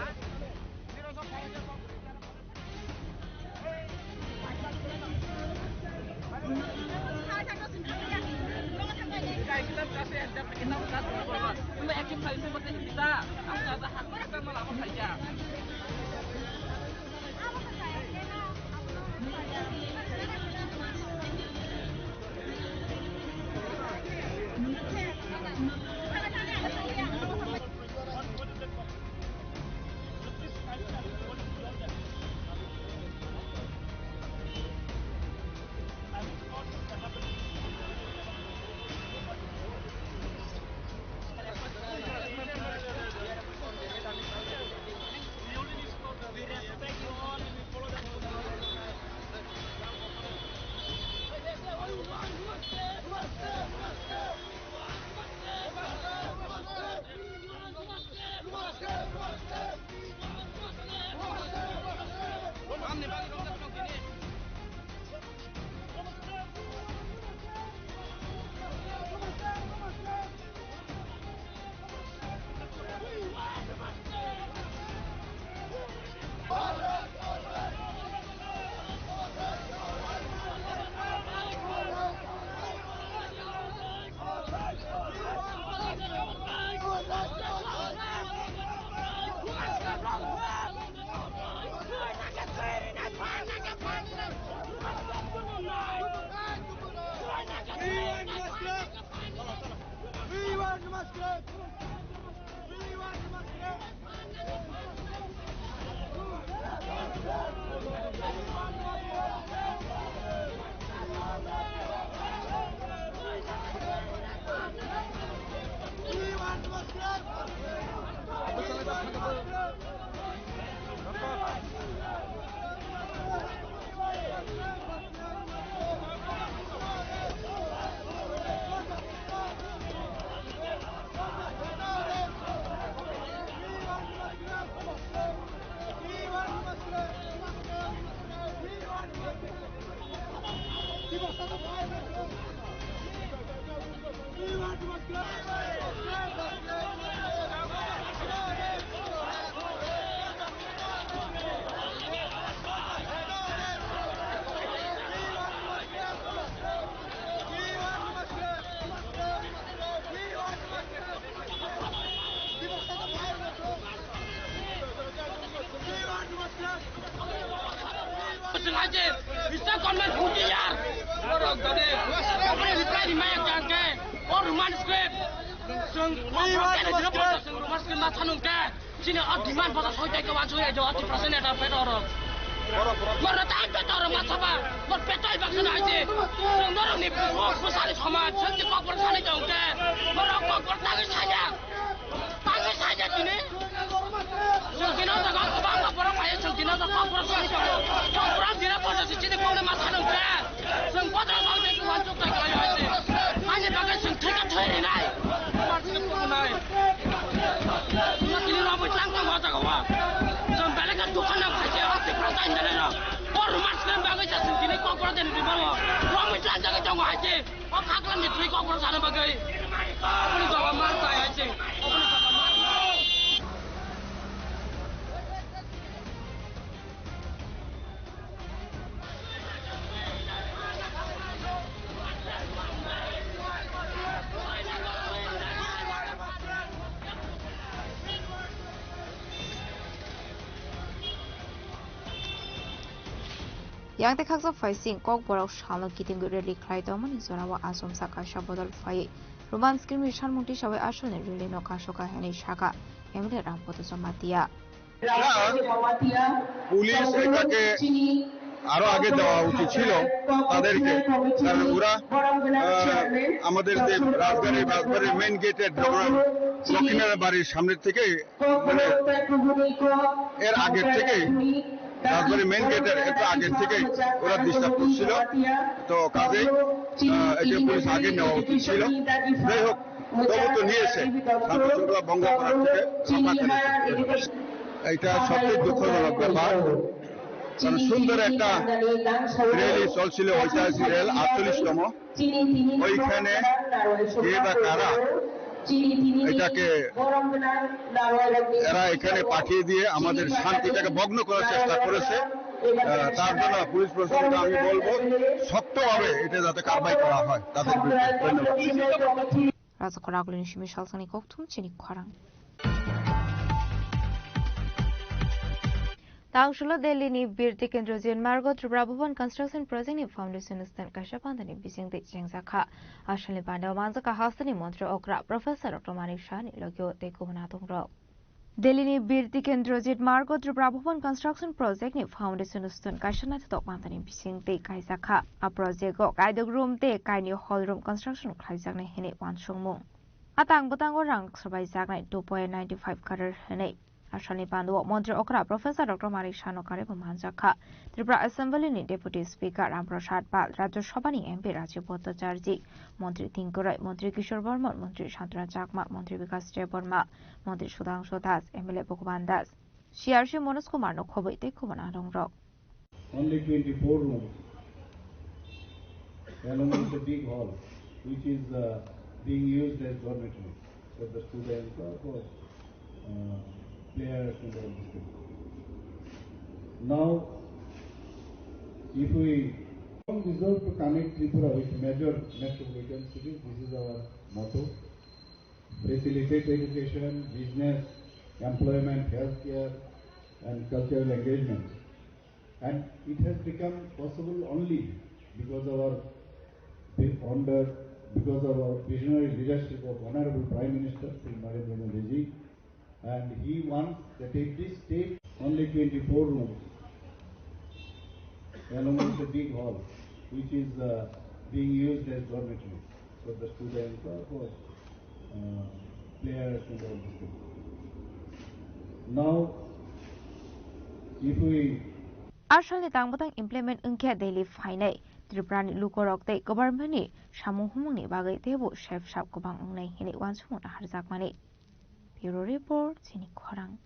sengaja bisa konven hujan orang tadi apa yang reply di mana jangan rumah script sung rumah script mata nungke sini demand pada soalnya kawan saya jawab di persen ada pedor Mereka tak pedor mata apa berpetai bangsa aja sung dorong ni pusat sama sung di kok bersani jangke merokok bertangis saja ini Sungkina tak kau bangga berapa ya sungkina tak kau berapa kau berapa dia pada sini kau nak masak nungke sungkot tak kau jadi wancuk tak kau yang ini hanya bagai sungkina terhari naik macam tu naik sungkina ramai cangkang macam kau sungkina kan tuhan nak aja hati perasaan dari nak orang macam bagai sungkina kau berapa di bawah ramai cangkang kau aja kau kaklan di kau berapa bagai boleh kau mata aja Yang tekak sa facing kok borok shalno kiting rally klai domani zorawa asom saka shabodal fai roman skirmishan munti shawai ashone rally no kashoka hene shaka emre rampoto somatia police এটাকে আরো আগে দেওয়া উচিত ছিল তাদেরকে কারণ ওরা আমাদের যে রাজবাড়ির মেইন গেটের দক্ষিণের বাড়ির সামনের থেকে মানে এর আগের থেকে রাজবাড়ির মেইন গেটের একটু আগের থেকে ওরা ডিস্টার্ব করছিল তো কাজেই এটা পুলিশ আগে নেওয়া উচিত ছিল যাই হোক তবু তো নিয়েছে শান্তি শৃঙ্খলা ভঙ্গ করার থেকে এটা সবচেয়ে দুঃখজনক ব্যাপার কারণ সুন্দর একটা রেলি চলছিল ঐতিহাসিক রেল 48তম ওইখানে কে বা কারা এটাকে এরা এখানে পাঠিয়ে দিয়ে আমাদের শান্তিটাকে ভগ্ন করার চেষ্টা করেছে তার জন্য পুলিশ প্রশাসনকে আমি বলবো শক্তভাবে এটা যাতে কারবাই করা হয় তাদের বিরুদ্ধে Tangshula Delhi ni Birti Kendra Zion Margo Tripura Bhuvan Construction Project ni Foundation Stan Kasha Pandani Bising Te Jengzakha Ashali Panda Manzaka Hasani Montro Okra Professor Dr. Manik Shani Logyo Te Kuhanatung Ro Delhi ni Birti Kendra Zion Margo Tripura Bhuvan Construction Project ni Foundation Stan Kasha Nat Tok Pandani Bising Te Kaisakha A project go Kaidog Room Te Kaini Hall Room Construction Khaizak ne Hene Wanshongmung Atang Butang Rang Sabai Zaknai 2.95 Karar Hene Ashani Pandu, Montreal Okra, Professor Dr. Marik Shano Karibu Manjaka, Tripura Assembly ni Deputy Speaker Ramprasad Pal, Raju Shobani MP Rajiv Bhattacharjee, Montri Tinkurai, Montri Kishore Burman, Montri Shantara Chakma, Montri Vikas Deborma, Montri Sudhanshu Das, MLA Bhagwan Das, Shiarshi Monos Kumar no Khoboi Te Kubanadong Rock. Only 24 rooms, along with the big hall, which is being used as dormitory for the students or for players and all this thing. Now, if we resolve to connect Tripura with major metropolitan cities, this is our motto. Facilitate education, business, employment, healthcare, and cultural engagement. And it has become possible only because of our visionary leadership of Honorable Prime Minister Sri Narendra Modi ji. And he wants that if this state only 24 rooms, along with the big hall, which is being used as dormitory for the students or for players and all this thing. Now, if we Ashali Tangbutang implement Unke daily fine, Triprani Lukorok Te government ni Shamu Humuni Bagai Tebu Chef Shap Kubang Unai Hini Wansumun Harzakmani. Bureau Report, Sini Korang.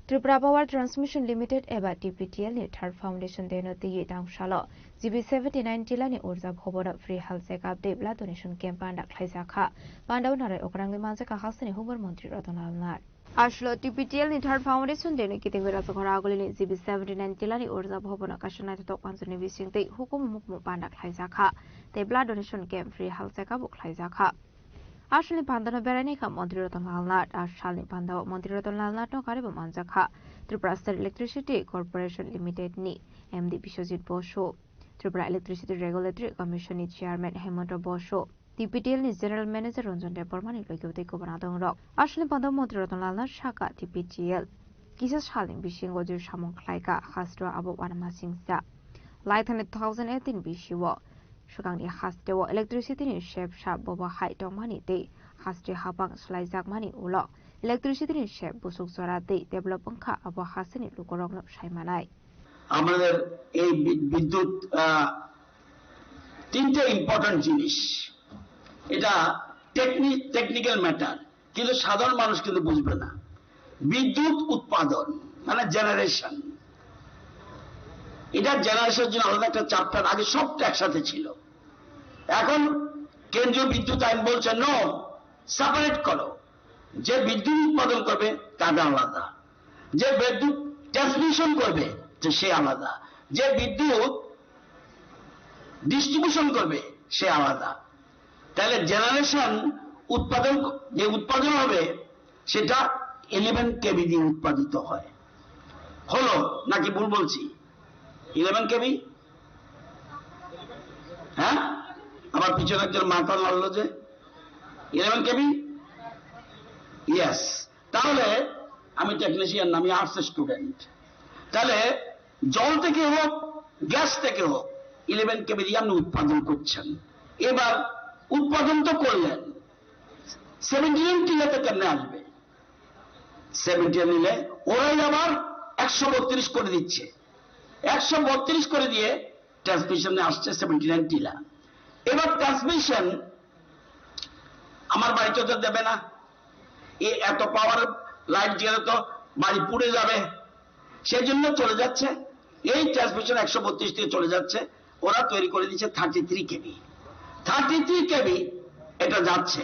Tripura Power Transmission Limited एबा TPTL नि third foundation देनो तिये दांगशालो GB79 जिलानि ऊर्जा भवना free health checkup दे blood donation camp पांडा खलाइजाखा Pandav नाराय ओकरांनि मानजाका हासनि Hoover मंत्री रतनलाल नाथ आशलो TPTL नि third foundation देनो कितेंग राजघर आगुलिनि GB79 जिलानि ऊर्जा भवना काशनाय तक पांचनि बिसिंते हुकुम मुकमु पांडा खलाइजाखा ते blood donation camp free health checkup खलाइजाखा आशलनि पांदानो बेरायनायखा मन्त्री रतनलाल नाथ आशलनि पांदाव मन्त्री रतनलाल नाथ नकारेबो मानजाखा Tripura state electricity corporation limited नि MD Biswajit Basu Tripura electricity regulatory commission नि चेयरमैन हेमंत बसु TPTL नि जनरल मैनेजर रंजन देबबर्मानि लोगोते को बनादों रक आशलनि पांदाव मन्त्री रतनलाल नाथ शाखा TPTL किसा सालनि बिसिंग गजुर सामं खलायका हास्ट्र आबो वानमा सिंसा लाइथन 2018 बिसिव Shukangi hastewo electricity ni shep shap boba hai tongmani te haste habang slaijak mani ulo electricity ni shep busuk zora te development kha abo hasini lukorong shaimanai আমাদের এই বিদ্যুৎ তিনটে ইম্পর্টেন্ট জিনিস এটা টেকনিক্যাল ম্যাটার কিন্তু সাধারণ মানুষ কিন্তু বুঝবে না বিদ্যুৎ উৎপাদন মানে জেনারেশন এটা জেনারেশনের জন্য আলাদা একটা চ্যাপ্টার আগে সবটা একসাথে ছিল এখন কেন্দ্রীয় বিদ্যুৎ আইন বলছে নো সেপারেট করো যে বিদ্যুৎ উৎপাদন করবে তাদের আলাদা যে বিদ্যুৎ ট্রান্সমিশন করবে সে আলাদা যে বিদ্যুৎ ডিস্ট্রিবিউশন করবে সে আলাদা তাহলে জেনারেশন উৎপাদন যে উৎপাদন হবে সেটা 11 কেভি দিয়ে উৎপাদিত হয় হলো নাকি ভুল বলছি 11 কেভি হ্যাঁ আমার পিছনে একজন মাথা নাড়লো যে 11 কেভি ইয়েস তাহলে আমি টেকনিশিয়ান আমি আর্টস স্টুডেন্ট তাহলে জল থেকে হোক গ্যাস থেকে হোক 11 কেভি দিয়ে আপনি উৎপাদন করছেন এবার উৎপাদন তো করলেন 79 টিলাতে কেমনে আসবে 70 নিলে ওরাই আবার 132 করে দিচ্ছে 132 করে দিয়ে ট্রান্সমিশনে আসছে 79 টিলা এবার ট্রান্সমিশন আমার বাড়িতে তো দেবে না এত পাওয়ার লাইট গেলে তো বাড়ি পুড়ে যাবে সেই জন্য চলে যাচ্ছে এই ট্রান্সমিশন 132 দিয়ে চলে যাচ্ছে ওরা তৈরি করে দিচ্ছে 33 কেভি 33 কেভি এটা যাচ্ছে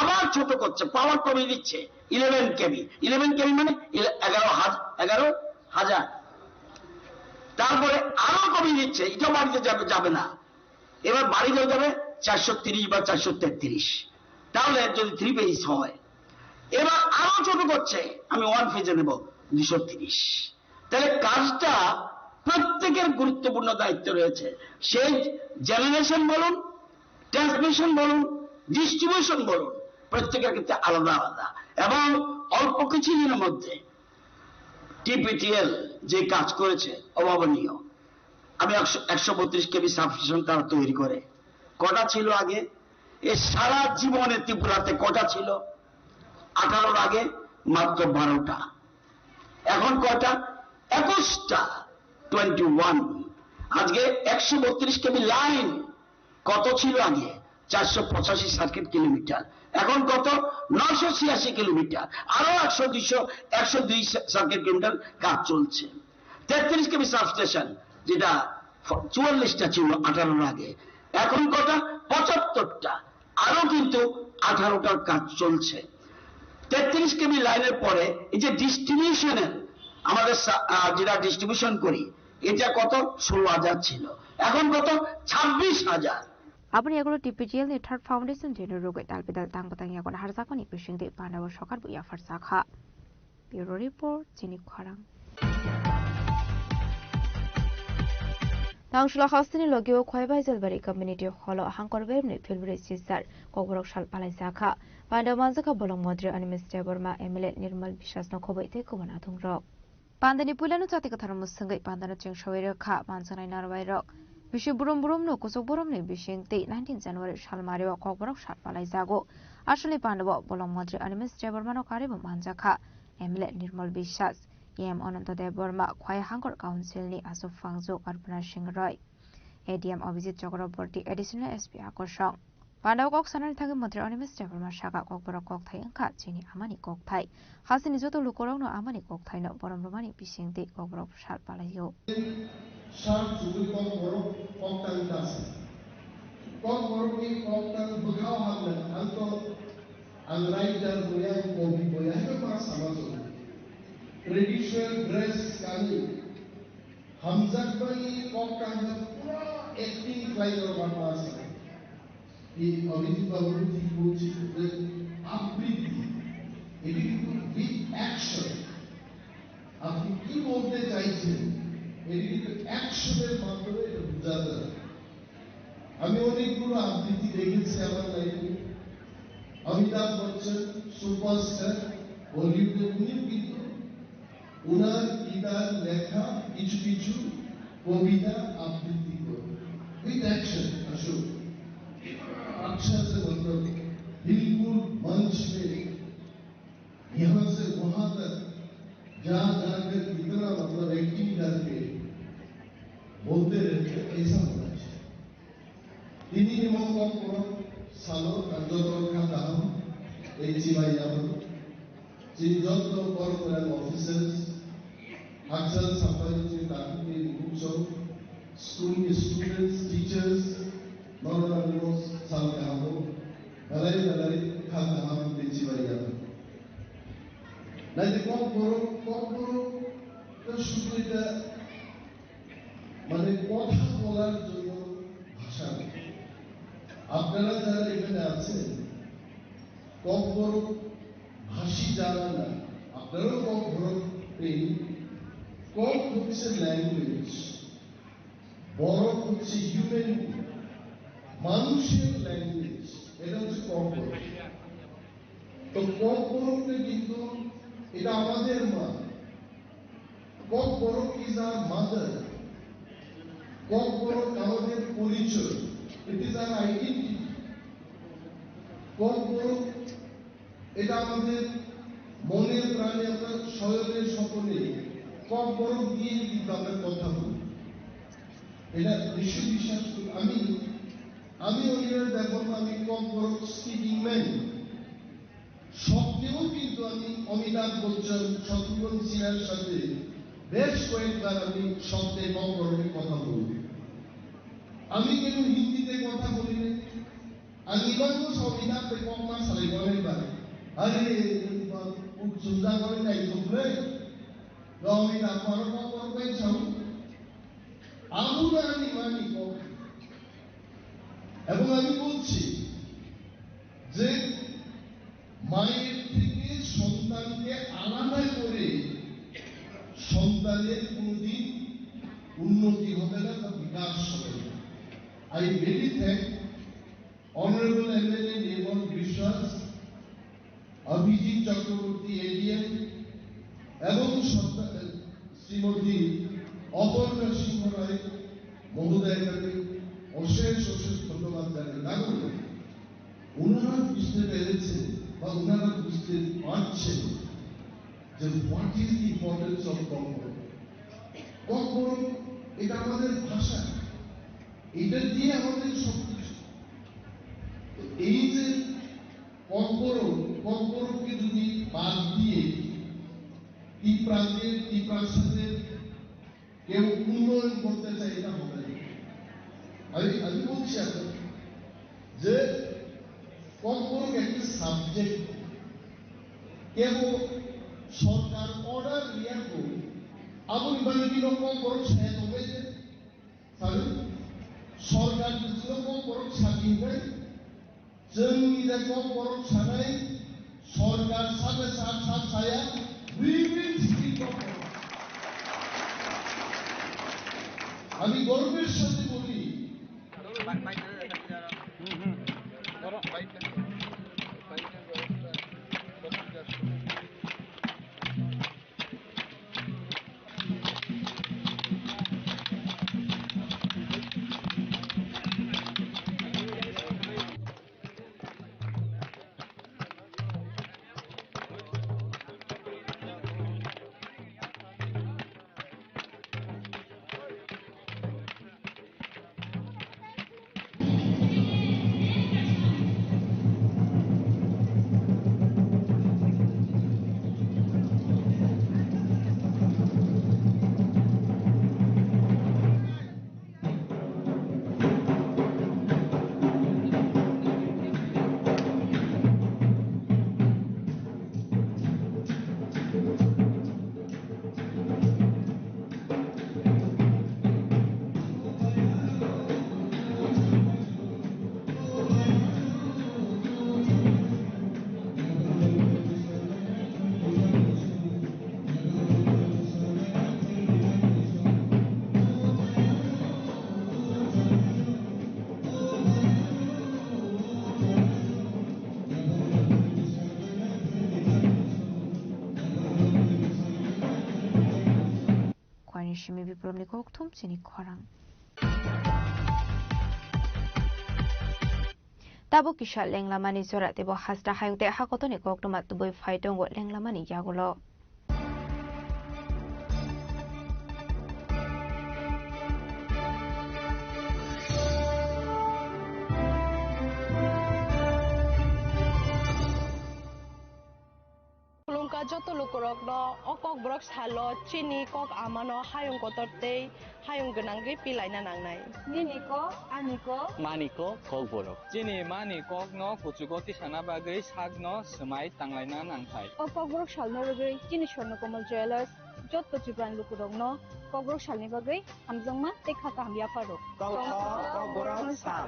আবার ছোট করছে পাওয়ার কমিয়ে দিচ্ছে 11 কেভি 11 কেভি মানে 11,000 তারপরে আরো কমিয়ে দিচ্ছে এটা বাড়িতে যাবে না এবার বাড়ি হয়ে যাবে 430 বা 433 তাহলে যদি 3 ফেজ হয় এবার আরো ছোট করছে আমি 1 ফেজে নেব 230 তাহলে কাজটা প্রত্যেকের গুরুত্বপূর্ণ দায়িত্ব রয়েছে সেই জেনারেশন বলুন ট্রান্সমিশন বলুন ডিস্ট্রিবিউশন বলুন প্রত্যেকের ক্ষেত্রে আলাদা আলাদা এবং অল্প কিছুদিনের মধ্যে TPTL যে কাজ করেছে অভাবনীয় আমি 132 কেভি সাবস্টেশন তারা তৈরি করে কটা ছিল আগে এই সারা জীবনে ত্রিপুরাতে কটা ছিল 18 আগে মাত্র 12টা এখন কটা 21টা 21 আজকে 132 কেভি লাইন কত ছিল আগে 485 সার্কিট কিলোমিটার এখন কত 986 কিলোমিটার আরো 102 সার্কিট কিলোমিটার কাজ চলছে 33 কেভি সাবস্টেশন যেটা 44টা ছিল 18 আগে এখন কত 75টা আরো কিন্তু 18টার কাজ চলছে 33 কেভি লাইনের পরে এই যে ডিস্ট্রিবিউশনের আমাদের যেটা ডিস্ট্রিবিউশন করি এটা কত 16,000 ছিল এখন কত 26,000 আপনি এগুলো TPTL नि थर्ड फाउंडेशन जेनो रोगै दालबेदाल तांगतांग यागोन हारजाखनि बिसिंदे पानाव सरकार बुया फारसाखा ब्यूरो रिपोर्ट जिनि खरां तांगसुला हास्तिनि लगियो खयबाय जलबारि कम्युनिटी हल हांकरबेरनि फिलब्रि सिसार कगबरक साल पालाइसाखा पांडाव मानजाखा बलं मन्त्री अनिमेश देबबर्मा MLA निर्मल विश्वास नखबैते कुमना थुंग्रक पान्दानि पुलानु जाति कथार मुसंगै पान्दानो चेंसवै रखा मानसानाय नारबाय रक Bishi burum no kusuk burum ni bishing te 19 January Shalmario Kogborok Shat Palaizago Ashli Pandavo Bolong Madri Animes Debormano Karibu Manjaka MLA Nirmal Bishas Yem Onanto Deborma Kwai Hangor Council ni Asu Fangzo Arpana Shingroy ADM Obizit Chokraborty Additional SP Akoshong Bandao kok sanani thagi Mantri Animus Development Shaka kok borok kok thai angka chini amani kok thai. Hasini joto lukorong no amani kok thai no borom romani bisingti kok borok sal palayo. Sharp suwi kok borok kok tang das. Kok borok ni kok tang bukau hamdan anto unwriter boya kobi boya itu para samazo. Traditional dress kami Hamzat bani kok tang pura acting lain orang bahasa. এই অভিজিৎ বাবুর ঠিক বলছি যে আবৃত্তি এটি কিন্তু with action আপনি কি বলতে চাইছেন এটি কিন্তু অ্যাকশনের মাধ্যমে এটা বোঝাতে হবে আমি অনেকগুলো আবৃত্তি দেখেছি আমার লাইফে অমিতাভ বচ্চন সুপারস্টার বলিউডে উনিও কিন্তু ওনার গীতার লেখা কিছু কিছু কবিতা আবৃত্তি করে উইথ অ্যাকশন আসুন अक्षर से मतलब बिल्कुल मंच में यहाँ से वहां तक जा जाकर कितना मतलब एक्टिंग करके बोलते रहते ऐसा होना चाहिए তিনি এবং কোনো সালো কার্যকর খাতাম এই চিবাইয়াবো যিনি যত কর্পোরেট অফিসার্স আকসার সাফারি যে তাকে উৎসব school students teachers Normal salgado, balai kagaham dicibayan. Nanti komporo তো শুধু এটা মানে কথা বলার জন্য ভাষা আপনারা যারা এখানে আছেন কম্পরো ভাষী যারা না আপনারাও কম্পরো এই কম হচ্ছে ল্যাঙ্গুয়েজ বড় হচ্ছে হিউম্যানিটি মানুষের ল্যাঙ্গুয়েজ এটা হচ্ছে কম্পরো তো কম্পরোকে কিন্তু এটা আমাদের মা কম্পরো ইজ আর মাদার কম্পরো আমাদের পরিচয় ইট ইজ আর আইডেন্টিটি কম্পরো এটা আমাদের মনের প্রাণে আমরা শয়নের স্বপ্নে কম্পরো দিয়ে কিন্তু আমরা কথা বলি এটা নিশ্চয় বিশ্বাস করি আমি ওইটার দেখো আমি কম্পরো স্পিকিং ম্যান স্বপ্নেও কিন্তু আমি অমিতাভ বচ্চন শত্রুঘ্ন সিনহার সাথে বেশ কয়েকবার আমি শব্দে কম্পরোকে কথা বলি আমি কেন হিন্দিতে কথা বলি না আমি ইবানো অমিতাভকে কম্মা সালে বলেন বা আরে সুন্দর করে নাই তোমরা অমিতাভ আমার কম্পরো পাই চাও আমরা আমি মানি এবং আমি বলছি যে মায়ের থেকে সন্তানকে আলাদা করে সন্তানের কোনদিন উন্নতি হবে না বা বিকাশ হবে না I very thank honourable MLA Nirmal Biswas Abhijit Chakraborty ADM এবং শ্রীমতী অপর্ণা সিংহ রায় মহোদয়কে অশেষ ধন্যবাদ জানাই কারণ ওনারা বুঝতে পেরেছে বা ওনারা বুঝতে পারছেন যে what is the importance of কম্পরো কম্পরো এটা আমাদের ভাষা এটা দিয়ে আমাদের সবকিছু এই যে কম্পরোকে যদি বাদ দিয়ে ত্রিপ্রান্তের সাথে কেউ উন্নয়ন করতে চায় এটা হবে না আমি বলছি এখন যে কম্পরো একটা সাবজেক্ট কেবল সরকার অর্ডার লিয়াকো আবুল বানিদিনো কম্পরো ছেদ হবে যে সরকার কিছু কম্পরো ছাড়িয়ে जोंनि जे कम्परो ছাড়াই সরকার সাথে সাথ ছায়া উইল স্পিক কম্পরো আমি গর্বের সাথে বলি shimi bipromni kok thum chini khorang tabo kisha lenglamani zora tebo hasra hayungte hakotoni kok tuma tuboi phaitong lenglamani yagulo যত লোকরক ন অকক ব্রক সালো চিনি কক আমানো হায়ং কতরতে হায়ং গনাঙ্গে পিলাইনা নাংনাই নিনি ক আনি ক মানি কক বরক চিনি মানি কক ন কুচুগতি সানা বাগৈ সাগ ন সমাই তাংলাইনা নাংথাই ও ককব্রক সালনো রগৈ চিনি স্বর্ণ কমল জুয়েলার্স যত ত্রিপুরান লুকুরক ন ককব্রক সালনি বাগৈ হামজংমা দেখা কামিয়া পারো ককব্রক সাল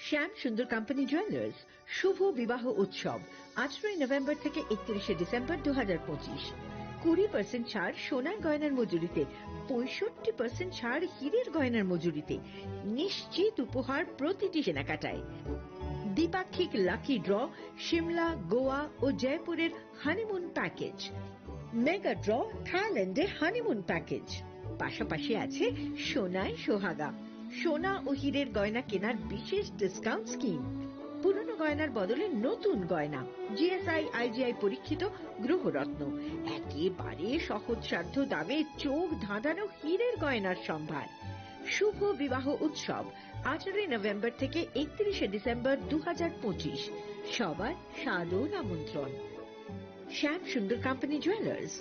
শ্যাম সুন্দর কোম্পানি জুয়েলার্স শুভ বিবাহ উৎসব 18 নভেম্বর থেকে 31 ডিসেম্বর 2025 20% ছাড় সোনার গয়নার মজুরিতে 65% ছাড় হীরের গয়নার মজুরিতে নিশ্চিত উপহার প্রতিটি কেনাকাটায় দ্বিপাক্ষিক লাকি ড্র শিমলা গোয়া ও জয়পুরের হানিমুন প্যাকেজ মেগা ড্র থাইল্যান্ডে হানিমুন প্যাকেজ পাশাপাশি আছে সোনায় সোহাগা সোনা ও হীরের গয়না কেনার বিশেষ ডিসকাউন্ট স্কিম পুরনো গয়নার বদলে নতুন গয়না জিএসআই আইজিআই পরীক্ষিত গ্রহরত্ন একেবারে সহজসাধ্য দামে চোখ ধাঁধানো হীরের গয়নার সম্ভার শুভ বিবাহ উৎসব 18 নভেম্বর থেকে 31 ডিসেম্বর 2025 সবার সাদর আমন্ত্রণ শ্যাম সুন্দর কোম্পানি জুয়েলার্স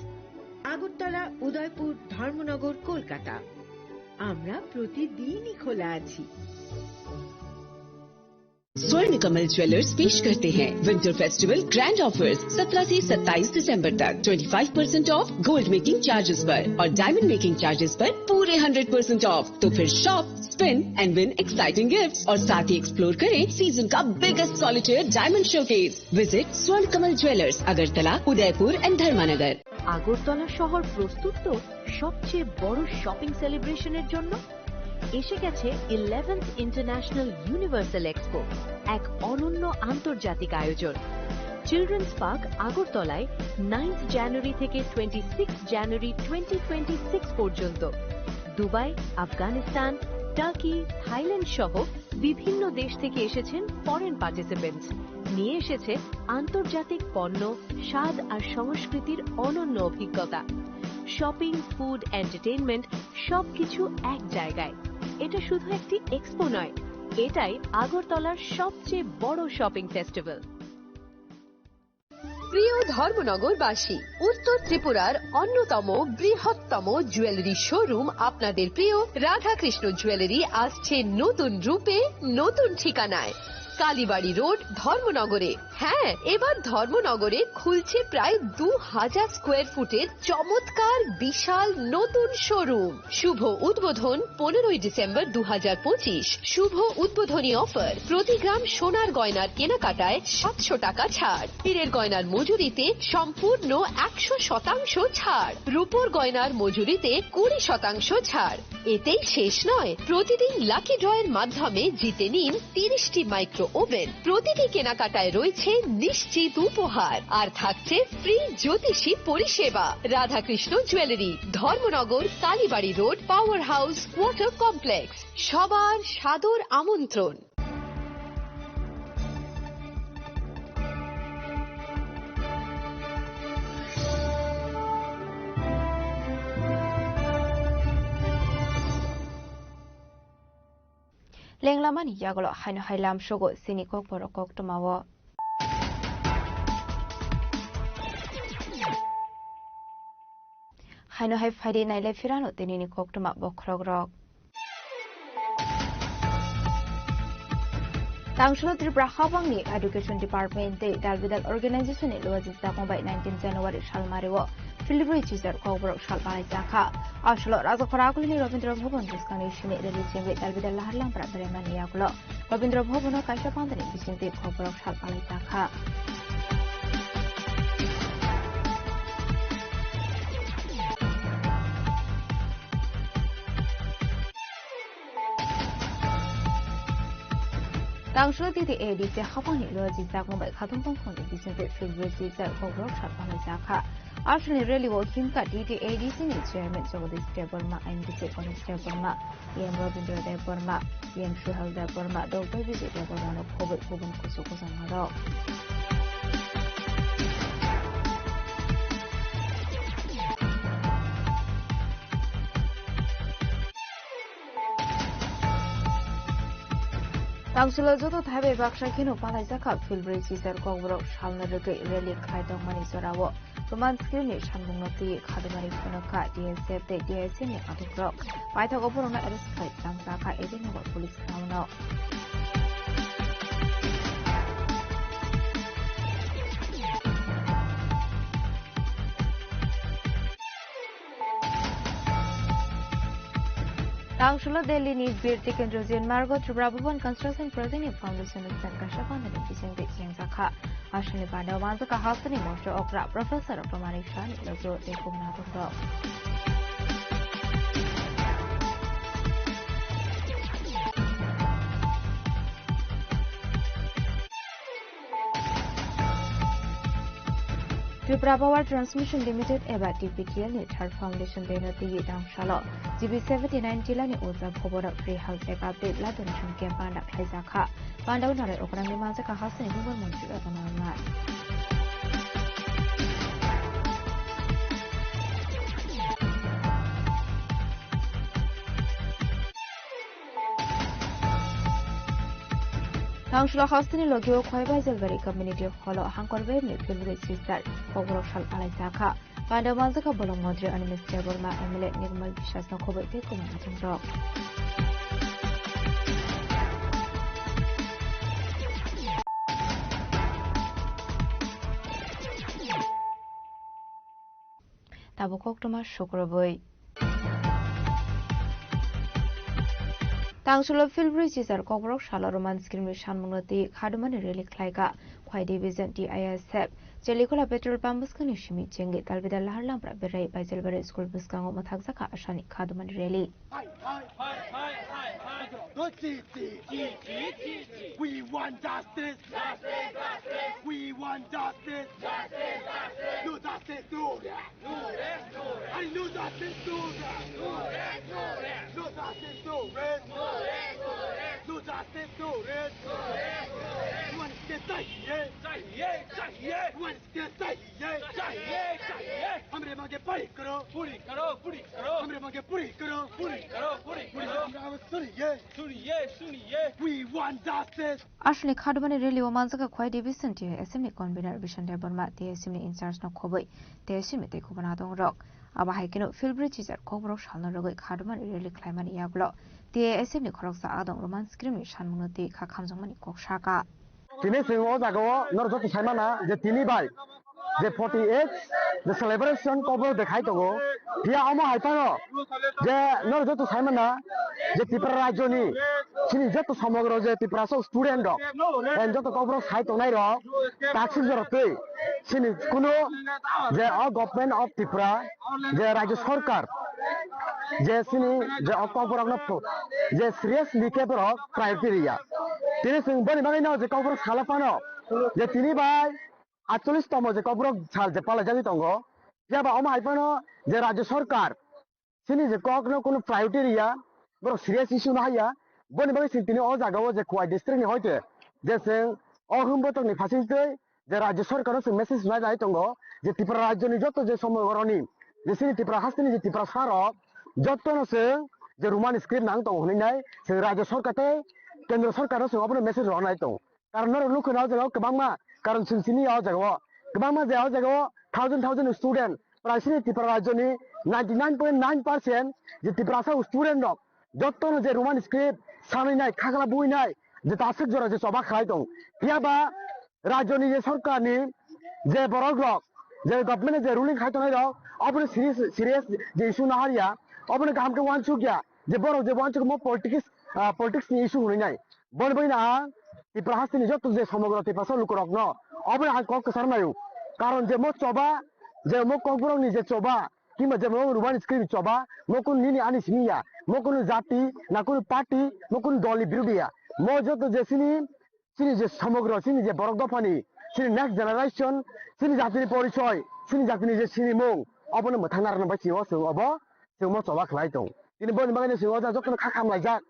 আগরতলা উদয়পুর ধর্মনগর কলকাতা আমরা প্রতিদিনই খোলা আছি स्वर्ण कमल ज्वेलर्स पेश करते हैं विंटर फेस्टिवल ग्रैंड ऑफर्स 17 से 27 दिसंबर तक 25% ऑफ गोल्ड मेकिंग चार्जेस पर और डायमंड मेकिंग चार्जेस पर पूरे 100% ऑफ। तो फिर shop spin and win exciting gifts और साथ ही एक्सप्लोर करें सीजन का biggest solitaire diamond showcase. Visit Swarna Kamal jewellers Agartala Udaipur and धर्मानगर। Agartala শহর প্রস্তুত তো সবচেয়ে বড় শপিং সেলিব্রেশনের জন্য এসে গেছে 11th ইন্টারন্যাশনাল ইউনিভার্সাল এক্সপো এক অনন্য আন্তর্জাতিক আয়োজন চিলড্রেন্স পার্ক আগরতলায় 9th জানুয়ারি থেকে 26 জানুয়ারি 2026 পর্যন্ত দুবাই আফগানিস্তান টার্কি থাইল্যান্ড সহ বিভিন্ন দেশ থেকে এসেছেন ফরেন পার্টিসিপেন্টস নিয়ে এসেছে আন্তর্জাতিক পণ্য স্বাদ আর সংস্কৃতির অনন্য অভিজ্ঞতা শপিং ফুড এন্টারটেইনমেন্ট সবকিছু এক জায়গায় এটা শুধু একটি এক্সপো নয় এটাই আগরতলার সবচেয়ে বড় শপিং ফেস্টিভ্যাল প্রিয় ধর্মনগরবাসী উত্তর ত্রিপুরার অন্যতম বৃহত্তম জুয়েলারি শোরুম আপনাদের প্রিয় রাধাকৃষ্ণ জুয়েলারি আসছে নতুন রূপে নতুন ঠিকানায় কালীবাড়ি রোড ধর্মনগরে হ্যাঁ এবার ধর্মনগরে খুলছে প্রায় 2000 স্কোয়ার ফুটের চমৎকার বিশাল নতুন শোরুম শুভ উদ্বোধন 15 ডিসেম্বর 2025 শুভ উদ্বোধনী অফার প্রতি গ্রাম সোনার গয়নার কেনাকাটায় 700 টাকা ছাড় হীরের গয়নার মজুরিতে সম্পূর্ণ 100% ছাড় রূপোর গয়নার মজুরিতে 20% ছাড় এতেই শেষ নয় প্রতিদিন লাকি ড্রয়ের মাধ্যমে জিতে নিন 30টি মাইক্রো ওভেন প্রতিটি কেনাকাটায় রয়েছে নিশ্চিত উপহার আর থাকছে ফ্রি জ্যোতিষী পরিষেবা Radhakrishna jewellery Dharmanagar Kalibari road power house water complex সবার সাদর আমন্ত্রণ লেংলামানি ইয়াগলো হাইনো হাইলাম সগো সিনি কক বড় কক টমাও হাইনো হাই ফাইডে নাইলে ফিরানো তিনিনি কক টমা বখরগ রক তাংশলো ত্রিপুরা হাবাংনি এডুকেশন ডিপার্টমেন্টে দালবিদাল অর্গানাইজেশনে লজিস্তা কম্বাই 19 জানুয়ারি সালমারেও ফিলিব্রি চিজার কবরক সালবাই জাখা আসলো রাজখরাগুলিনি রবীন্দ্র ভবন ডিসকাউন্ট ইস্যুনে রিলিজে দালবিদাল লাহারলাম প্রাবেমানিয়াগুলো রবীন্দ্র ভবন কাইসা পান্দানি বিসিন্তে কবরক সালবাই জাখা 当时弟弟 ADC 好帮你逻辑加工被卡通风风的毕竟被 February 在高高上帮了加卡。Actually, really working kat DT ADC ni chairman Jagadish Devarma, MDC Constable Devarma, EM Robindra Devarma, EM Shuhal Devarma, Dr. Vijay Devarma of COVID Kuban Kusuko Samaro. Tangsulo joto Taipei Baksha Kino Palai Zaka February Caesar Kogro Shalna Rege Relic Kaidong Manisorawo. Roman Skirni Shangunoti Kadamari Funoka DSF DSN Adukrok. Paita Oborona Eriskai Tamsaka Edinova Police Kauno. Tangshula Delhi ni Birti Kendrozian Margo Tribhuvan Construction Project Foundation of Sankasha Foundation Bising de Chiangzaka. Ashani Panda Manzaka Hasani Moshe Okra Professor of Manishan Lozo de Kumnato. Tripura Power Transmission Limited eba TPTL ni Third Foundation de Nati Dangshalo GB79 Tila ni Uza Pobora Free Health Update Latin Chun Kempanda Kaizaka Panda Nare Okran ni Manzaka Hasani Human Montri Atanalman Tangshula Hostini Logio Koiba Zelveri Community Holo Hankorbe ni February Caesar Kogro Shal Alaisaka Panda Manzaka Bolong Modri and Mr. Burma Emile Nigmal Bishas no Kobe Kumatin Rock. Tabukok Thomas Shukroboy. Tangshula February Caesar Kogro Shala Roman Skirmish Hanmunoti Kadumani Relic Laiga Quai Division DISF Jelikola Petrol Pambuskan Shimi Jengi Talvida Laharlam Bere by Zelvere School Buskango Matazaka Ashani Kadumani Rally. We want justice. We want justice. No justice, no that. I know justice, no that. No justice, no rest. No justice, no rest. You want to get चाहिए. You want to get चाहिए. हमरे मांगे पूरी करो. हमरे मांगे पूरी करो. सुनिए. We want justice. Ashni Kadumani Rally Omanzaka Quai Division TSM Convener Vision de Burma TSM in Charge no Kobe TSM de Kubanadon Rock Abahakino February Caesar Kobro Shalnarogo Kadumani Rally Climate Yaglo TSM Korosa Adon Roman Skirmish Hanmunoti Kakamzomani Kokshaka. Finishing all the go, not just Simana, the Tini by the 48, the celebration cover the Kaitogo, Pia Omo Haitano, the not just Simana, the Tipra Johnny, she is just a Somogro, the Tipraso student, and just a cover of Haitonairo, taxes are paid. She is Kuno, the government of Tipra, the Rajas Horkar. Jesini, the October of Nopo, the seriously capable of criteria. Finishing Bonnie now the cover of Halafano, the Tinibai, actually Stomo, the cover of Charles, the Palajatongo, Java Omaipano, the Rajas Horkar. Sini the Cogno criteria, but serious issue Naya, Bonnie Sintini Ozago, the quite district hotel. They say, all whom bottom the facility, the Rajas Horkar message Naitongo, the Tipra Jonijoto, the Somoroni. The city Tipra Hastin is Tipra Saro, Jotono say, the Roman script Nanto Hunai, the Raja Sorkate, Kendra Sorkaros open a message on Naito. Karno look out the Kabama, Karan Cincinnati Ozago, Kabama the Ozago, 1,000 students, Prasini Tipra Joni, 99.9%, the Tiprasa student of Jotono the Roman script, Saminai, Kakalabuinai, the Tasik the Sobak Haito, Piaba, Rajoni Sorkani, the Borogok, the government the ruling Haito. Open serious the issue na haria open काम के wan चुकिया जे बरो जे wan चुक मो politics ni issue हुई नहीं बन बना ती प्रहास नि जो तुझे समग्र ती पसंद लुक रखना open हाथ कॉक कसर नहीं कारण जे मो चोबा जे मो कॉक बरो नि जे चोबा कि मो जे मो रुबान स्क्रीन चोबा मो कुन नि आनी सिमिया मो कुन जाति ना कुन पार्टी मो कुन दली बिरुदिया मो जो तो जैसी sini je samogro sini je borok dofani sini next generation sini jatini porichoy sini jatini je sini mung obono mothanar na bachi o sung obo sung mo choba khlai tong tini bon bagani sung oja jokno khakam laijak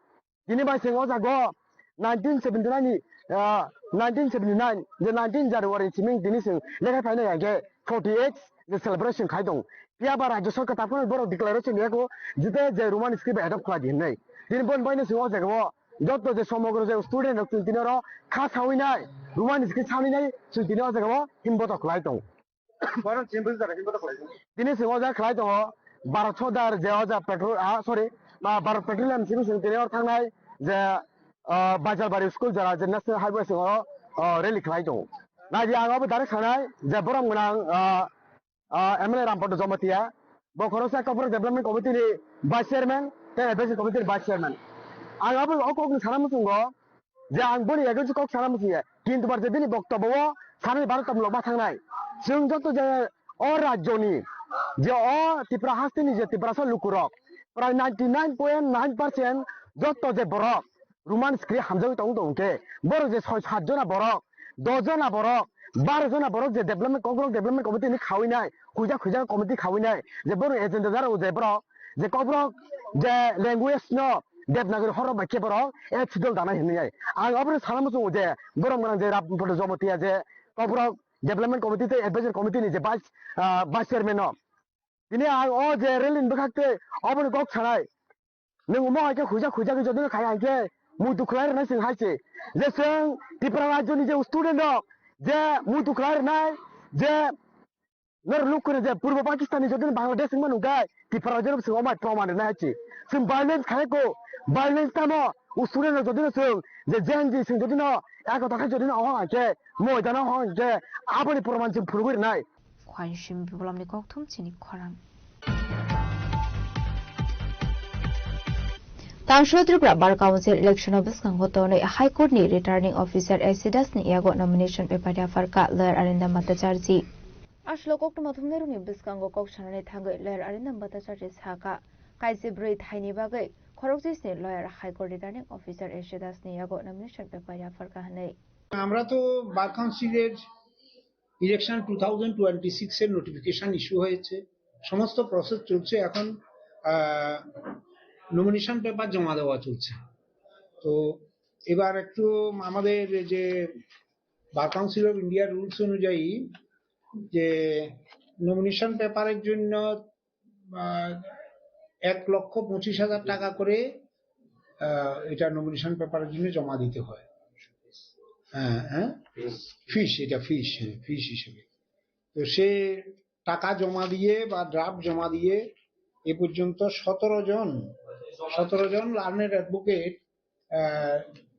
tini bai sung oja go 1979 ni 1979 the 19 January chiming tini sung lekha phaina yage 48 the celebration khai dong pia ba rajya sarkar tapon borok declaration yako jite je roman script adopt khlai din nei tini bon bagani sung oja go যত যে সমগ্র যে student তিনর খা সাউইনাই Ruman ski সাউইনাই তিন জায়গা হিমবত খলাই দং তিনি সিংহ যা খলাই দङ 1200 দার যে অজা পেট্রোল সরি ভারত পেট্রোলিয়াম সিং তিনি থাंनाय যে বাজারবাড়ি স্কুল যারা যে ন্যাশনাল হাইওয়ে সিং রেলি খলাই দङ নাজি आंबो दारे खानाय जे बरम गोनां MLA Rampad जमतिया बखरसा Kapoor development कमिटिनि vice chairman তে एडभाइजरी कमिटिनि भाइस चेयरमैन आंबो अकक सानामुसुंगो जे आं बोनि एगेन्स कक सानामुसिया किन्तु बार जेदिनि बक्तब्य सानै भारतम लबा थांनाय जों जत जे अ राज्यनि जे अ त्रिपुरा हास्तिनि जे त्रिपुरासा लुकुरक प्राय 99.9% जत जे बरक रोमान स्क्रि हामजों दं दंके बर जे 6-7 जना बरक 10 जना बरक 12 जना बरक जे डेभलपमेंट कग्रक डेभलपमेंट कमिटिनि खाविनाय खुजा खुजा कमिटि खाविनाय जे बर एजेन्डा जारो जे बरक जे कग्रक जे लैंग्वेज न देवनागरी हर बाक्य बरक ए फिदल दानाय हिननाय आं अब्र सानामुसुं जे बरम गोनां जे रामपद जमतिया जे कग्रक डेभलपमेंट कमिटि ते एडभाइजरी कमिटिनि जे भाइस चेयरमैन दिनै आं अ जे रेलिन बखाते अब्र गक छानाय नों मो आके खुजा खुजा के जदि खाय आके मु दुखलाय रनाय सिं हायसे जे जों त्रिपुरा राज्यनि जे स्टुडेन्ट जे मु दुखलाय रनाय जे नर लुकुर जे पूर्व पाकिस्तानी जदि बांग्लादेश सिं मनुगाय त्रिपुरा राज्यनि सिङाव माय प्रमाण रनाय हायसे जों वायलेंस खायको वायलेंस तामो स्टुडेन्ट जदि जों जे जेनजि सिं जदि न एक थाखाय जदि न अ आके मयदाना अ आके आबनि प्रमाण जों फुरगुरनाय खवानसिम बिबलामनि कक्थुम सिनि खरां तांशो Tripura bar council election office कंगोतोने हाई कोर्ट नि रिटर्निंग ऑफिसर एसिडास नि यागो नॉमिनेशन पेपर या फरका लयर अरिंदम भट्टाचार्य आश्लो कोक्ट मथुमने रुनि बिस्कांगो कोक छानने थांगै लयर अरिंदम भट्टाचार्य साका काइसे ब्रै थाइनि बागै खरकजिसनि lawyer high court returning officer एसिडास नि यागो नॉमिनेशन पेपर या फरका हनै আমরা তো বার কাউন্সিলের ইলেকশন 2026 এর নোটিফিকেশন ইস্যু হয়েছে সমস্ত প্রসেস চলছে এখন নমিনেশন পেপার জমা দেওয়া চলছে তো এবার একটু আমাদের যে বার কাউন্সিল অফ ইন্ডিয়ার রুলস অনুযায়ী যে নমিনেশন পেপারের জন্য 1,25,000 টাকা করে এটা নমিনেশন পেপারের জন্য জমা দিতে হয় ফিস এটা ফিস হিসেবে তো সে টাকা জমা দিয়ে বা ড্রাফট জমা দিয়ে এ পর্যন্ত 17 জন লার্নেড অ্যাডভোকেট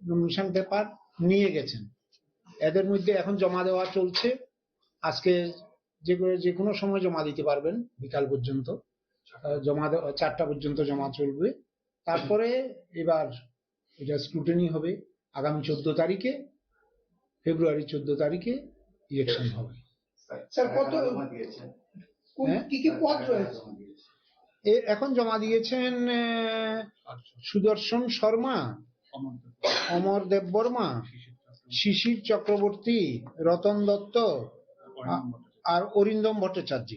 নমিনেশন পেপার নিয়ে গেছেন এদের মধ্যে এখন জমা দেওয়া চলছে আজকে যে কোনো সময় জমা দিতে পারবেন বিকাল পর্যন্ত জমা 4টা পর্যন্ত জমা চলবে তারপরে এবার এটা স্ক্রুটিনি হবে আগামী 14 তারিখে ফেব্রুয়ারি 14 তারিখে ইলেকশন হবে স্যার কত কি কি পদ রয়েছে এখন জমা দিয়েছেন সুদর্শন শর্মা অমর দেব বর্মা শিশির চক্রবর্তী রতন দত্ত আর অরিন্দম ভট্টাচার্য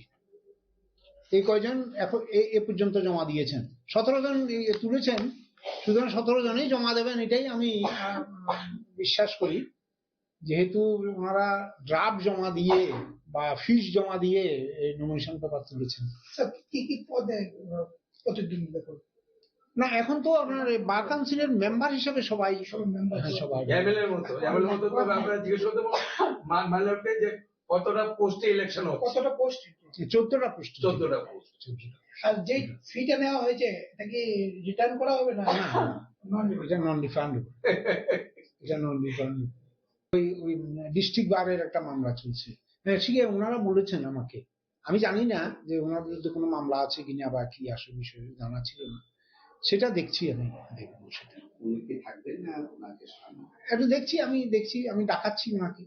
এই কয়জন এখন এ পর্যন্ত জমা দিয়েছেন 17 জন তুলেছেন সুতরাং 17 জনই জমা দেবেন এটাই আমি বিশ্বাস করি যেহেতু ওনারা ড্রাফট জমা দিয়ে বা ফিস জমা দিয়ে এই নমিনেশন পেপার তুলেছেন কি কি পদে প্রতিদ্বন্দ্বিতা করবে না এখন তো আপনার বার কাউন্সিলের মেম্বার হিসেবে সবাই এমএলএ এর মতো তবে আমরা জিজ্ঞেস করতে মানলামকে যে কতটা পোস্টে ইলেকশন হচ্ছে কতটা পোস্ট 14টা পোস্ট আর যে ফিটা নেওয়া হয়েছে এটা কি রিটার্ন করা হবে না এটা নন রিফান্ডেবল এটা নন রিফান্ডেবল ওই ডিস্ট্রিক্ট বারের একটা মামলা চলছে ঠিক আছে ওনারা বলেছেন আমাকে আমি জানি না যে ওনার বিরুদ্ধে কোনো মামলা আছে কিনা বা কি আসল বিষয় জানা ছিল না সেটা দেখছি আমি দেখবো সেটা উনি কি থাকবেন না ওনাকে একটু দেখছি আমি ডাকাচ্ছি ওনাকে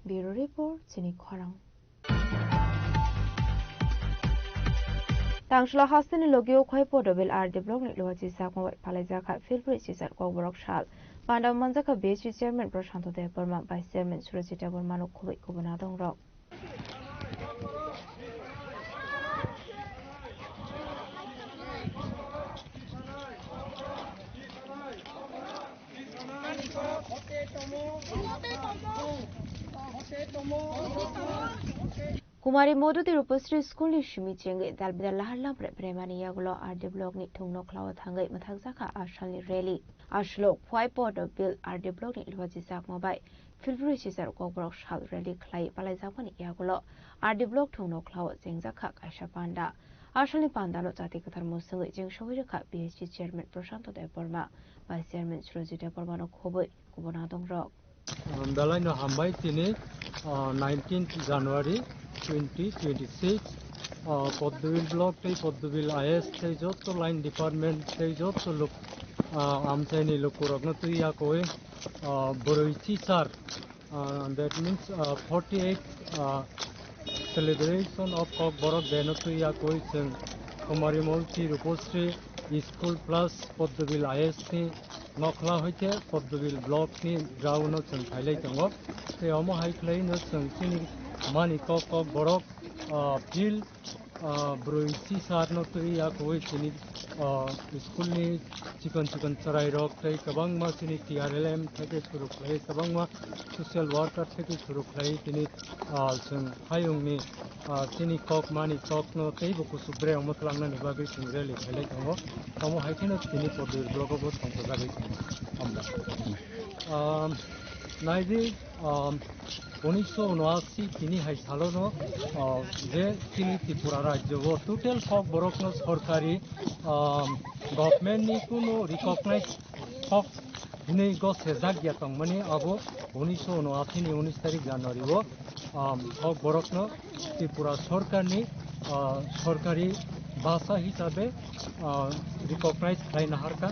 ব্যুরো রিপোর্ট চিনি খরাং तांशला हास्तिनि लोगियो खय पदबिल आर डेभलपमेन्ट लवाजि साकमबाय फालायजाखा फिल्डब्रिज सिजार ककबरक साल Panda Manjaka BHP Chairman Prashanto Devarma, Vice Chairman Surajit Devarma, Kubi Kubunadong Rock. Kumari Modu Rupasri School Shimiching, Dalbida Lahla Premani Yagulo, RD Block Nit Tungno Cloud Hangai Matazaka, Ashali Rally, Ashlok, Whiteboard of Bill, RD Block Nit Wajisak Mobile, Filbri Cesar Gobrock Shal Rally Clay, Palazapani Yagulo, RD Block Tungno Cloud, Zingzaka, Ashapanda, Ashali Pandano Tatikatar Musu, Jing Shawiraka, BHP Chairman Prashanto Devarma, Vice Chairman Surajit Devarma Kobe, Kubunadong Rock. Dalai no Hambai Tini 19th January 2026 Poddubil block tay Poddubil IS tay jotto line department tay jotto look amchaini lokurogno tuya koi Boroichi sir that means 48 celebration of Kok Borok Deno tuya koi sing Kumari Multi Rupostri School plus Poddubil IS ni Nokla hoite Poddubil block ni ground no chung thailai tongo te omo hai klai no chung chini mani Kok Borok Bill Broichi sar no tuya koi chini school ni chikon charai rok tai kabang ma chini TRLM theke shuru khlai kabang ma social worker theke shuru khlai tini chung hayung ni chini Kok mani Kok no tei buku subre omotlang na nibagi chung rally khlai tongo omo hai thino tini Poddubil block bo thongko jagai আমরা নাইজি 1979 তিনি high সালনো যে তিনি ত্রিপুরা রাজ্য total হক বরকনো সরকারি government নি কোনো recognise হক দিনে গো সেজাক গিয়াতং মানে আবো 1979 নি 19 তারিখ জানুয়ারি ও হক বরকনো ত্রিপুরা সরকারনি সরকারি ভাষা হিসাবে রিকগনাইজ খাইনা হারকা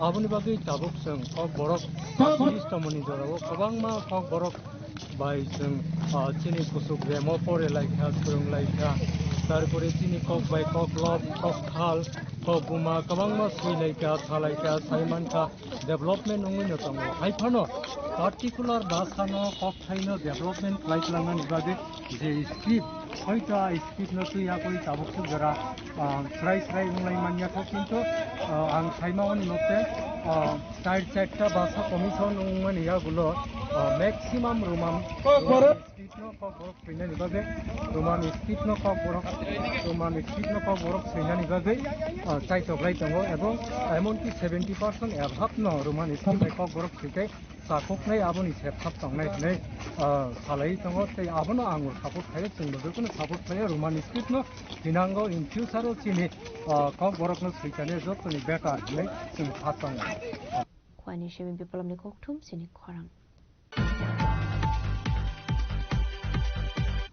Abuni bagi tabuk seng Kok Borok Pulis Tamoni Dorao Kabangma Kok Borok by seng Chini Kusuk Remo Pore like has Kurung like Tarpore Chini Kok by Kok Lob Kok Hal Kok Buma Kabangma Sui like Thalaika Saimanka development Ungun Yotango Haipano particular Basano Kok Haino development like Langan Badi the script হয়তো speed নতুই আকই তাবকসু যারা fry fry উংলাই মানিয়া কিন্তু আং সাইমাওনি মতে side সাইডটা বাসা commission উংমান ইয়াগুলো maximum রুমাম speed ন cock বরক ফিনানি বাগে রুমাম স্পিড ন কক বরক রুমাম স্পিড ন কক বরক ফিনানি বাগে চাইতগ্লাই দङ এবং এমনকি 70% এভাব ন রুমান স্পিড কক বরক ফিটাই সাকোকনাই আবনি সেফাপ তংনাই नै সালাই দङ তै আবনো आंगुर সাপোর্ট খায় जोंबो बेखौनो सापर्ट खायो रुमान स्पिड न फिनांगौ इन फ्यूचाराव चिनि कक बरकनो सैताने जतनि बेकार नै जों फातां Kwani Shimi Bipolam Nikoktum Sini Korang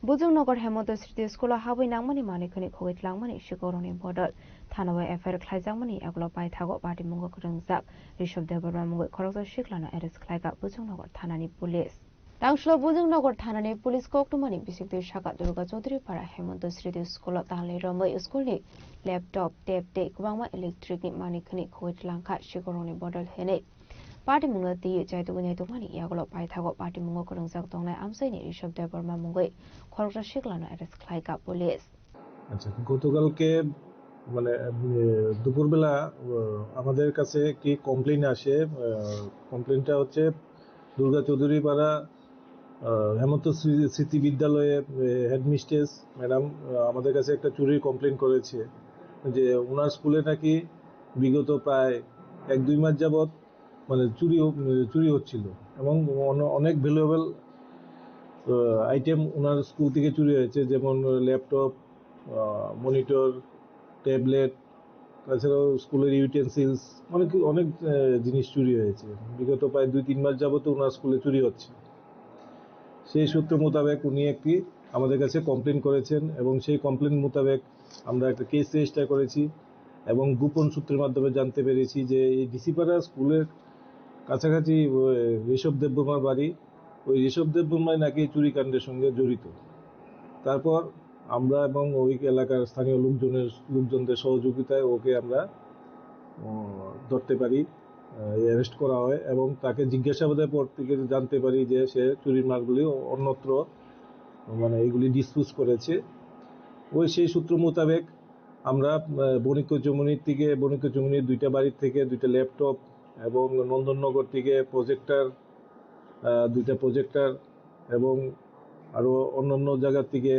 Bujungnagar Hemanta Sriti School Habui Nangmani Manikuni Khowit Langmani Shigoroni Bodol Thanawa FR Khlaijangmani Aglo Pai Thago Party Mungo Kurungzak Rishab Debarma Mungo Korokso Shiklana Eres Khlaiga Bujungnagar Thanani Police Tangshlo Bujungnagar Thanani Police Koktumani Bisikti Shaka Durga Chaudhary Para Hemanta Sriti School Tanglei Rombai School ni laptop tape te kwangma electric ni manikuni Khowit Langkha Shigoroni Bodol Hene Party Mungo Ti Jaitu Tumani Yaglo Pai Thago Party Mungo Kurungzak Tongnai Amsaini Rishab Debarma Mungo Korokso Shiklana Eres Khlaiga Police আচ্ছা গতকালকে মানে দুপুরবেলা আমাদের কাছে কি complain আসে কমপ্লেইনটা হচ্ছে দুর্গা চৌধুরী পাড়া হেমন্ত স্মৃতি বিদ্যালয়ে হেডমিস্ট্রেস ম্যাডাম আমাদের কাছে একটা চুরির কমপ্লেইন করেছে যে ওনার স্কুলে নাকি বিগত প্রায় 1-2 মাস যাবত মানে চুরি হচ্ছিল এবং অনেক ভ্যালুয়েবল আইটেম ওনার স্কুল থেকে চুরি হয়েছে যেমন ল্যাপটপ মনিটর ট্যাবলেট তাছাড়াও স্কুলের ইউটেন্সিলস অনেক জিনিস চুরি হয়েছে বিগত প্রায় 2-3 মাস যাবত ওনার স্কুলে চুরি হচ্ছে সেই সূত্র মোতাবেক উনি একটি আমাদের কাছে কমপ্লেইন করেছেন এবং সেই কমপ্লেইন মোতাবেক আমরা একটা কেস রেজিস্টার করেছি এবং গোপন সূত্রের মাধ্যমে জানতে পেরেছি যে এই ডিসিপাড়া স্কুলের কাছাকাছি ঋষভ দেববর্মার বাড়ি ওই ঋষভ দেববর্মায় নাকি চুরিকাণ্ডের সঙ্গে জড়িত তারপর আমরা এবং ওই এলাকার স্থানীয় লোকজনদের সহযোগিতায় ওকে আমরা ধরতে পারি অ্যারেস্ট করা হয় এবং তাকে জিজ্ঞাসাবাদের পর থেকে জানতে পারি যে সে চুরির মালগুলি অন্যত্র মানে এগুলি ডিসপোজ করেছে। ওই সেই সূত্র মোতাবেক আমরা বণিক্য চৌমুহনীর থেকে বণিক্য চৌমুহনীর 2টা বাড়ির থেকে 2টা ল্যাপটপ এবং নন্দননগর থেকে প্রজেক্টর 2টা প্রজেক্টর এবং আরও অন্যান্য জায়গার থেকে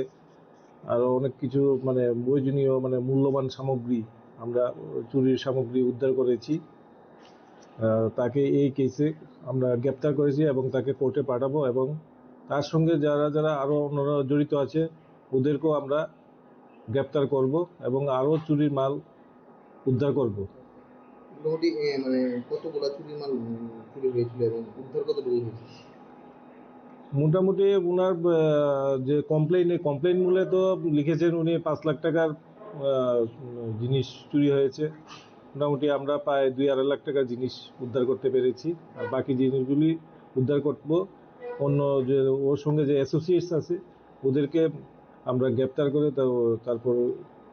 আরও অনেক কিছু মানে প্রয়োজনীয় মানে মূল্যবান সামগ্রী আমরা চুরির সামগ্রী উদ্ধার করেছি। তাকে এই কেসে আমরা গ্রেপ্তার করেছি এবং তাকে কোর্টে পাঠাবো এবং তার সঙ্গে যারা যারা আরও অন্যরা জড়িত আছে ওদেরকেও আমরা গ্রেপ্তার করব এবং আরও চুরির মাল উদ্ধার করব। মোটামুটি মানে কতগুলো চুরির মাল চুরি হয়েছিল এবং উদ্ধার কতটুকু হয়েছে? মোটামুটি ওনার যে কমপ্লেইন মূলে তো লিখেছেন উনি 5 লাখ টাকার জিনিস চুরি হয়েছে। মোটামুটি আমরা প্রায় 2-2.5 লাখ টাকার জিনিস উদ্ধার করতে পেরেছি। আর বাকি জিনিসগুলি উদ্ধার করব অন্য যে ওর সঙ্গে যে অ্যাসোসিয়েটস আছে ওদেরকে আমরা গ্রেপ্তার করে তারপর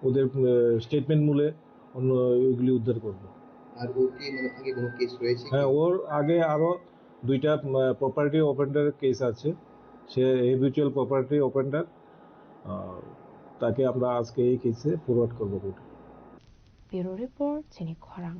ওদের স্টেটমেন্ট মূলে অন্য ওইগুলি উদ্ধার করব। আর ওর কি মানে আগে কোনো কেস হয়েছে? হ্যাঁ, ওর আগে আরও 2টা প্রপার্টি অফেন্ডার কেস আছে। সে হ্যাবিচুয়াল প্রপার্টি অফেন্ডার, তাকে আমরা আজকে এই কেসে ফরওয়ার্ড করব কোর্টে। ব্যুরো রিপোর্ট চিনি খরাং।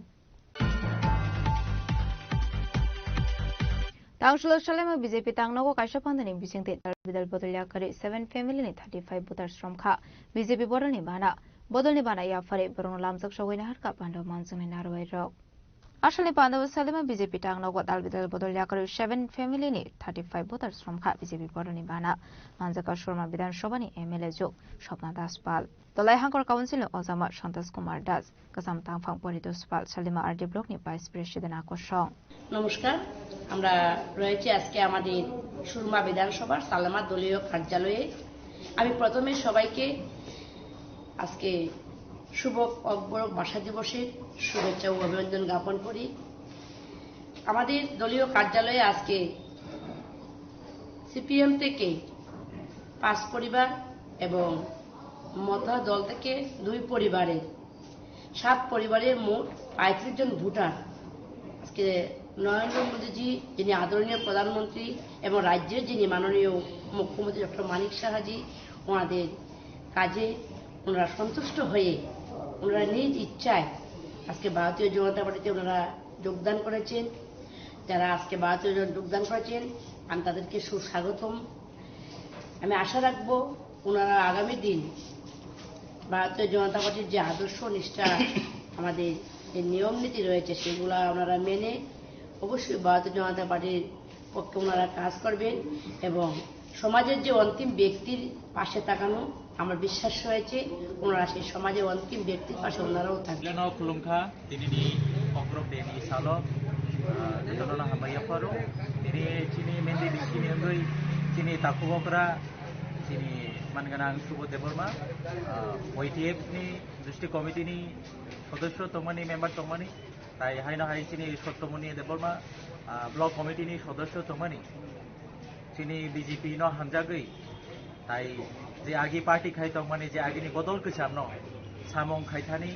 Tangshul Shalema BJP Tangnago Kaisha Pandani Bisingte Bidal Bodolyakari 7 family ni 35 voters from Kha BJP Bodolni Bana Yafare Baron Lamsak Shawina Harka Pando Mansuni Narway Rock. Ashali Pando Salema BJP Tangnago Dalbidal Bodolyakari 7 family ni 35 voters from Kha BJP Bodolni Bana Manzaka Shurma Bidan Shobani MLA Jok Shopna Daspal Dolai Hankor Council Ozama Shantas Kumar Das Kasam Tangfang Polidospal Salima RD Block ni Vice President Akoshong. নমস্কার, আমরা রয়েছি আজকে আমাদের সুরমা বিধানসভার সালেমা দলীয় কার্যালয়ে। আমি প্রথমে সবাইকে আজকে শুভ অগ্রক ভাষা দিবসের শুভেচ্ছা ও অভিনন্দন জ্ঞাপন করি। আমাদের দলীয় কার্যালয়ে আজকে সিপিএম থেকে 5 পরিবার এবং মতা দল থেকে 2 পরিবারের 7 পরিবারের মোট 35 জন ভোটার আজকে নরেন্দ্র মোদীজি যিনি আদরণীয় প্রধানমন্ত্রী এবং রাজ্যের যিনি মাননীয় মুখ্যমন্ত্রী ডক্টর মানিক সাহাজি ওনাদের কাজে ওনারা সন্তুষ্ট হয়ে ওনারা নিজ ইচ্ছায় আজকে ভারতীয় জনতা পার্টিতে ওনারা যোগদান করেছেন। যারা আজকে ভারতীয় যোগদান করেছেন আমি তাদেরকে সুস্বাগতম। আমি আশা রাখব ওনারা আগামী দিন ভারতীয় জনতা পার্টির যে আদর্শ নিষ্ঠা আমাদের যে নিয়ম নীতি রয়েছে সেগুলো ওনারা মেনে অবশ্যই ভারতীয় জনতা পার্টির পক্ষে ওনারা কাজ করবেন এবং সমাজের যে অন্তিম ব্যক্তির পাশে তাকানো আমার বিশ্বাস রয়েছে ওনারা সেই সমাজের অন্তিম ব্যক্তির পাশে ওনারাও থাকবেন। খুলুমখা তিনি অগ্রব দেনি সালো যতনা হামাইয়া পারো তিনি চিনি মেন্দি বিকিনি হই চিনি তাকুবকরা চিনি মানগানা সুবোধ বর্মা ওইটিএফ ni ডিস্ট্রিক্ট কমিটি ni সদস্য তমানি মেম্বার তমানি তাই হাইনা হাই চিনি Satyamani Debbarma block committee ni সদস্য তমানি চিনি বিজেপি ন হামজাগৈ তাই যে আগে পার্টি খাই তমানি যে আগেনি বদল কইসাম ন সামং খাইথানি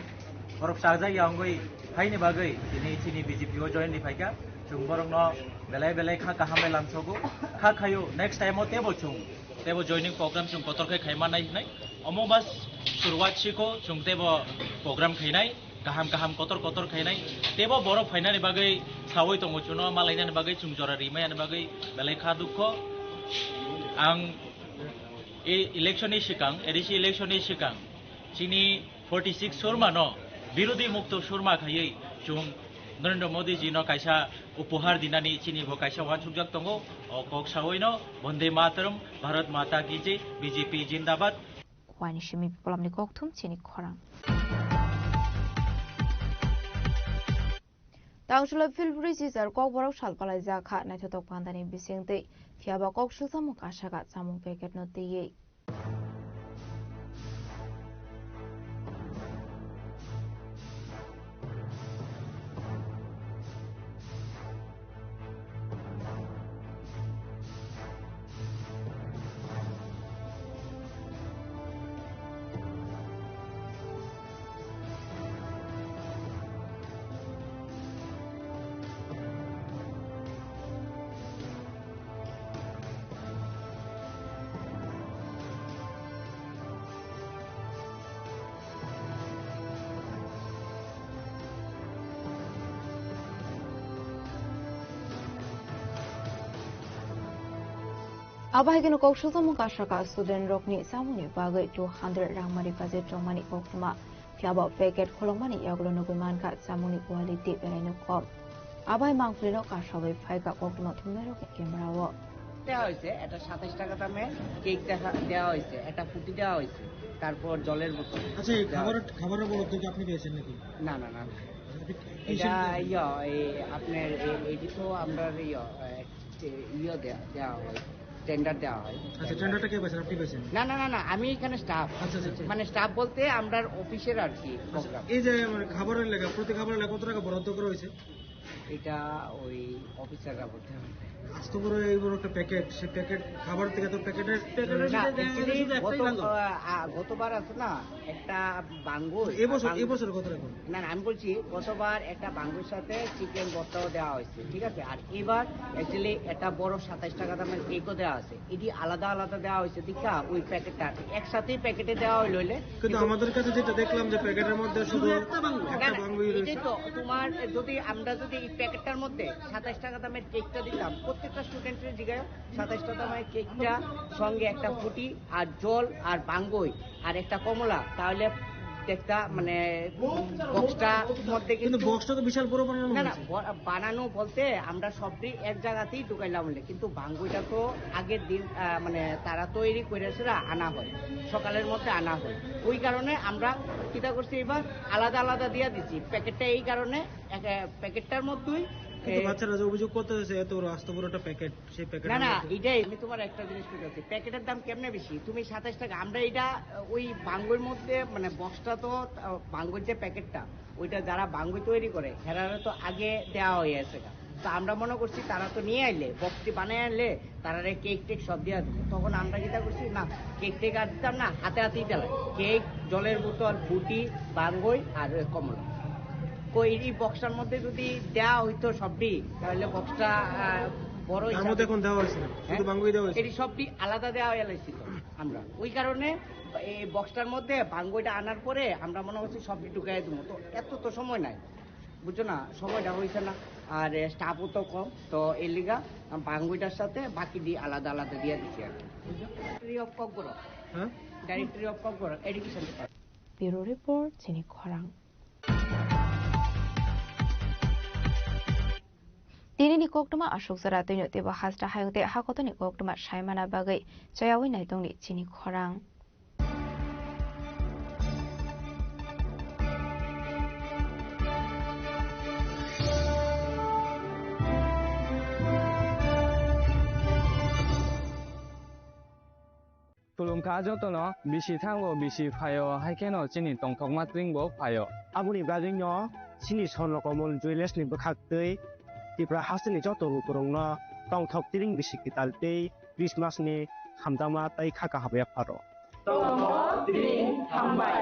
বরক চাজাই আঙ্গই হাইনি বাগৈ তিনি চিনি বিজেপি ও জয়েন নিফাইকা जों बरं न बेलाय खा काहामलाय लामसगो खा खायो नेक्स्ट टाइम तेबो जों तेबो जॉइनिंग प्रोग्राम जों कतरखाय खायमा नायनाय अमो बास शुरुआत सिको जों तेबो प्रोग्राम खायनाय गाहाम कतर खायनाय तेबो बरं फायनानि बागै सावै दङ जुनो मालायनानि बागै जों जरा रिमायानि बागै बेलाय खा दुख आं इलेक्शननि सिगां एडिसि इलेक्शननि सिगां जोंनि 46 सुरमा न बिरोधी मुक्त सुरमा खायै जों नरेंद्र मोदी जी नो कायसा उपहार दिनानि चिनी भो कायसा वान सुजक दंगो कक सावैनो वंदे मातरम भारत माता की जय बीजेपी जिंदाबाद वानि शिमी पलमनि ककथुम चिनी खरां तांसुला फिलब्रि जिजार कक बरक सालपालाय जाखा नायथाथक पान्दानि बिसिंतै थियाबा कक सुलसामु कासागा सामु पेकेट न दैयै Abah kini kok suka muka saka student rokni samuni bagai 200 rangmari budget rangmani koktuma. Fiaba paket kolomani yagulo nuguman ka samuni quality berenu kom. Abah mangflino ka sabai faika koktuma tumero ke kemrawo. দেওয়া হয়েছে এটা 27 টাকা দামে cake দেওয়া হয়েছে একটা ফুটি দেওয়া হয়েছে তারপর জলের বোতল আচ্ছা এই খাবারের বড় কি আপনি পেয়েছেন নাকি না না না এটা আপনার এইটি তো আমরা দেওয়া হয় টেন্ডার দেওয়া হয় আচ্ছা টেন্ডারটা কে পেয়েছেন আপনি পেয়েছেন না না না না আমি এখানে স্টাফ আচ্ছা মানে স্টাফ বলতে আমরা অফিসের আর কি প্রোগ্রাম এই যে মানে খাবারের লেখা প্রতি খাবারের লেখা কত টাকা বরাদ্দ করা হয়েছে এটা ওই অফিসাররা বলতে হবে আস্ত বড় এই বড় একটা প্যাকেট সেই প্যাকেট খাবার থেকে তো প্যাকেটের গতবার আছে না একটা বাঙ্গুর এবছর কত টাকা না আমি বলছি গতবার একটা বাঙ্গুর সাথে চিকেন ভর্তাও দেওয়া হয়েছে ঠিক আছে আর এবার অ্যাকচুয়ালি একটা বড় 27 টাকা দামের কেকও দেওয়া আছে এটি আলাদা আলাদা দেওয়া হয়েছে দেখা ওই প্যাকেটটা একসাথেই প্যাকেটে দেওয়া হইলে কিন্তু আমাদের কাছে যেটা দেখলাম যে প্যাকেটের মধ্যে শুধু একটা বাঙ্গুই রয়েছে তো তোমার যদি আমরা যদি এই প্যাকেটটার মধ্যে 27 টাকা দামের কেকটা দিতাম প্রত্যেকটা স্টুডেন্টের জিগায় 27 টাকা দামের কেকটা সঙ্গে একটা ফুটি আর জল আর বাঙ্গুই আর একটা কমলা তাহলে দেখতা মানে বক্সটার মধ্যে কিন্তু বক্সটা তো বিশাল বড় বানানো না না বানানো বলতে আমরা সবটি এক জায়গাতেই ঢুকাইলাম কিন্তু বাঙ্গুইটা তো আগের দিন মানে তারা তৈরি করেছে আনা হয় সকালের মধ্যে আনা হয় ওই কারণে আমরা কিটা করছি এবার আলাদা আলাদা দিয়ে দিচ্ছি প্যাকেটটা এই কারণে প্যাকেটটার মধ্যেই বাচ্চারা যে অভিযোগ করতেছে এত বড় আস্ত বড় একটা প্যাকেট সেই প্যাকেট না না এটাই আমি তোমার একটা জিনিস বলছি প্যাকেটের দাম কেমনে বেশি তুমি 27 টাকা আমরা এটা ওই বাঙ্গুর মধ্যে মানে বক্সটা তো বাঙ্গুর যে প্যাকেটটা ওইটা যারা বাঙ্গুই তৈরি করে হেরারে তো আগে দেওয়া হয়ে আছে তো আমরা মনে করছি তারা তো নিয়ে আইলে বক্সটি বানিয়ে আনলে তারা কেক টেক সব দিয়ে দিত তখন আমরা যেটা করছি না কেক টেক আর দিতাম না হাতে হাতেই চালাই কেক জলের বোতল ফুটি বাঙ্গুই আর কমলা এই বক্সটার মধ্যে যদি দেওয়া হইতো সবটি তাহলে বক্সটা বড় এখন দেওয়া হয়েছে শুধু বাঙ্গুই দেওয়া হয়েছে এটি সবটি আলাদা দেওয়া হয়েছিল আমরা ওই কারণে এই বক্সটার মধ্যে বাঙ্গুইটা আনার পরে আমরা মনে করছি সবটি ঢুকাই দেবো তো এত তো সময় নাই বুঝছো না সময়টা হয়েছে না আর স্টাফও তো কম তো এর লিগা বাঙ্গুইটার সাথে বাকি দিয়ে আলাদা আলাদা দিয়ে দিচ্ছি আর কি of Kokborok directory of Kokborok education department bureau report চিনি খরাং Dini koktuma asuk zara tunyo tiba hasta hayute hakotoni koktuma shaimana bagai chayawi naitongni chini khorang. Tulung kajo to no bisi thango bisi phayo haikeno chini tongthok matring bo phayo abuni bajing no chini sonlo komol joyles ni bakhaktei Tipra hasini joto rukurongno tongthok tiring bisiki taltei Christmas ni hamdama tai khaka habya pharo tongthok tiring hambai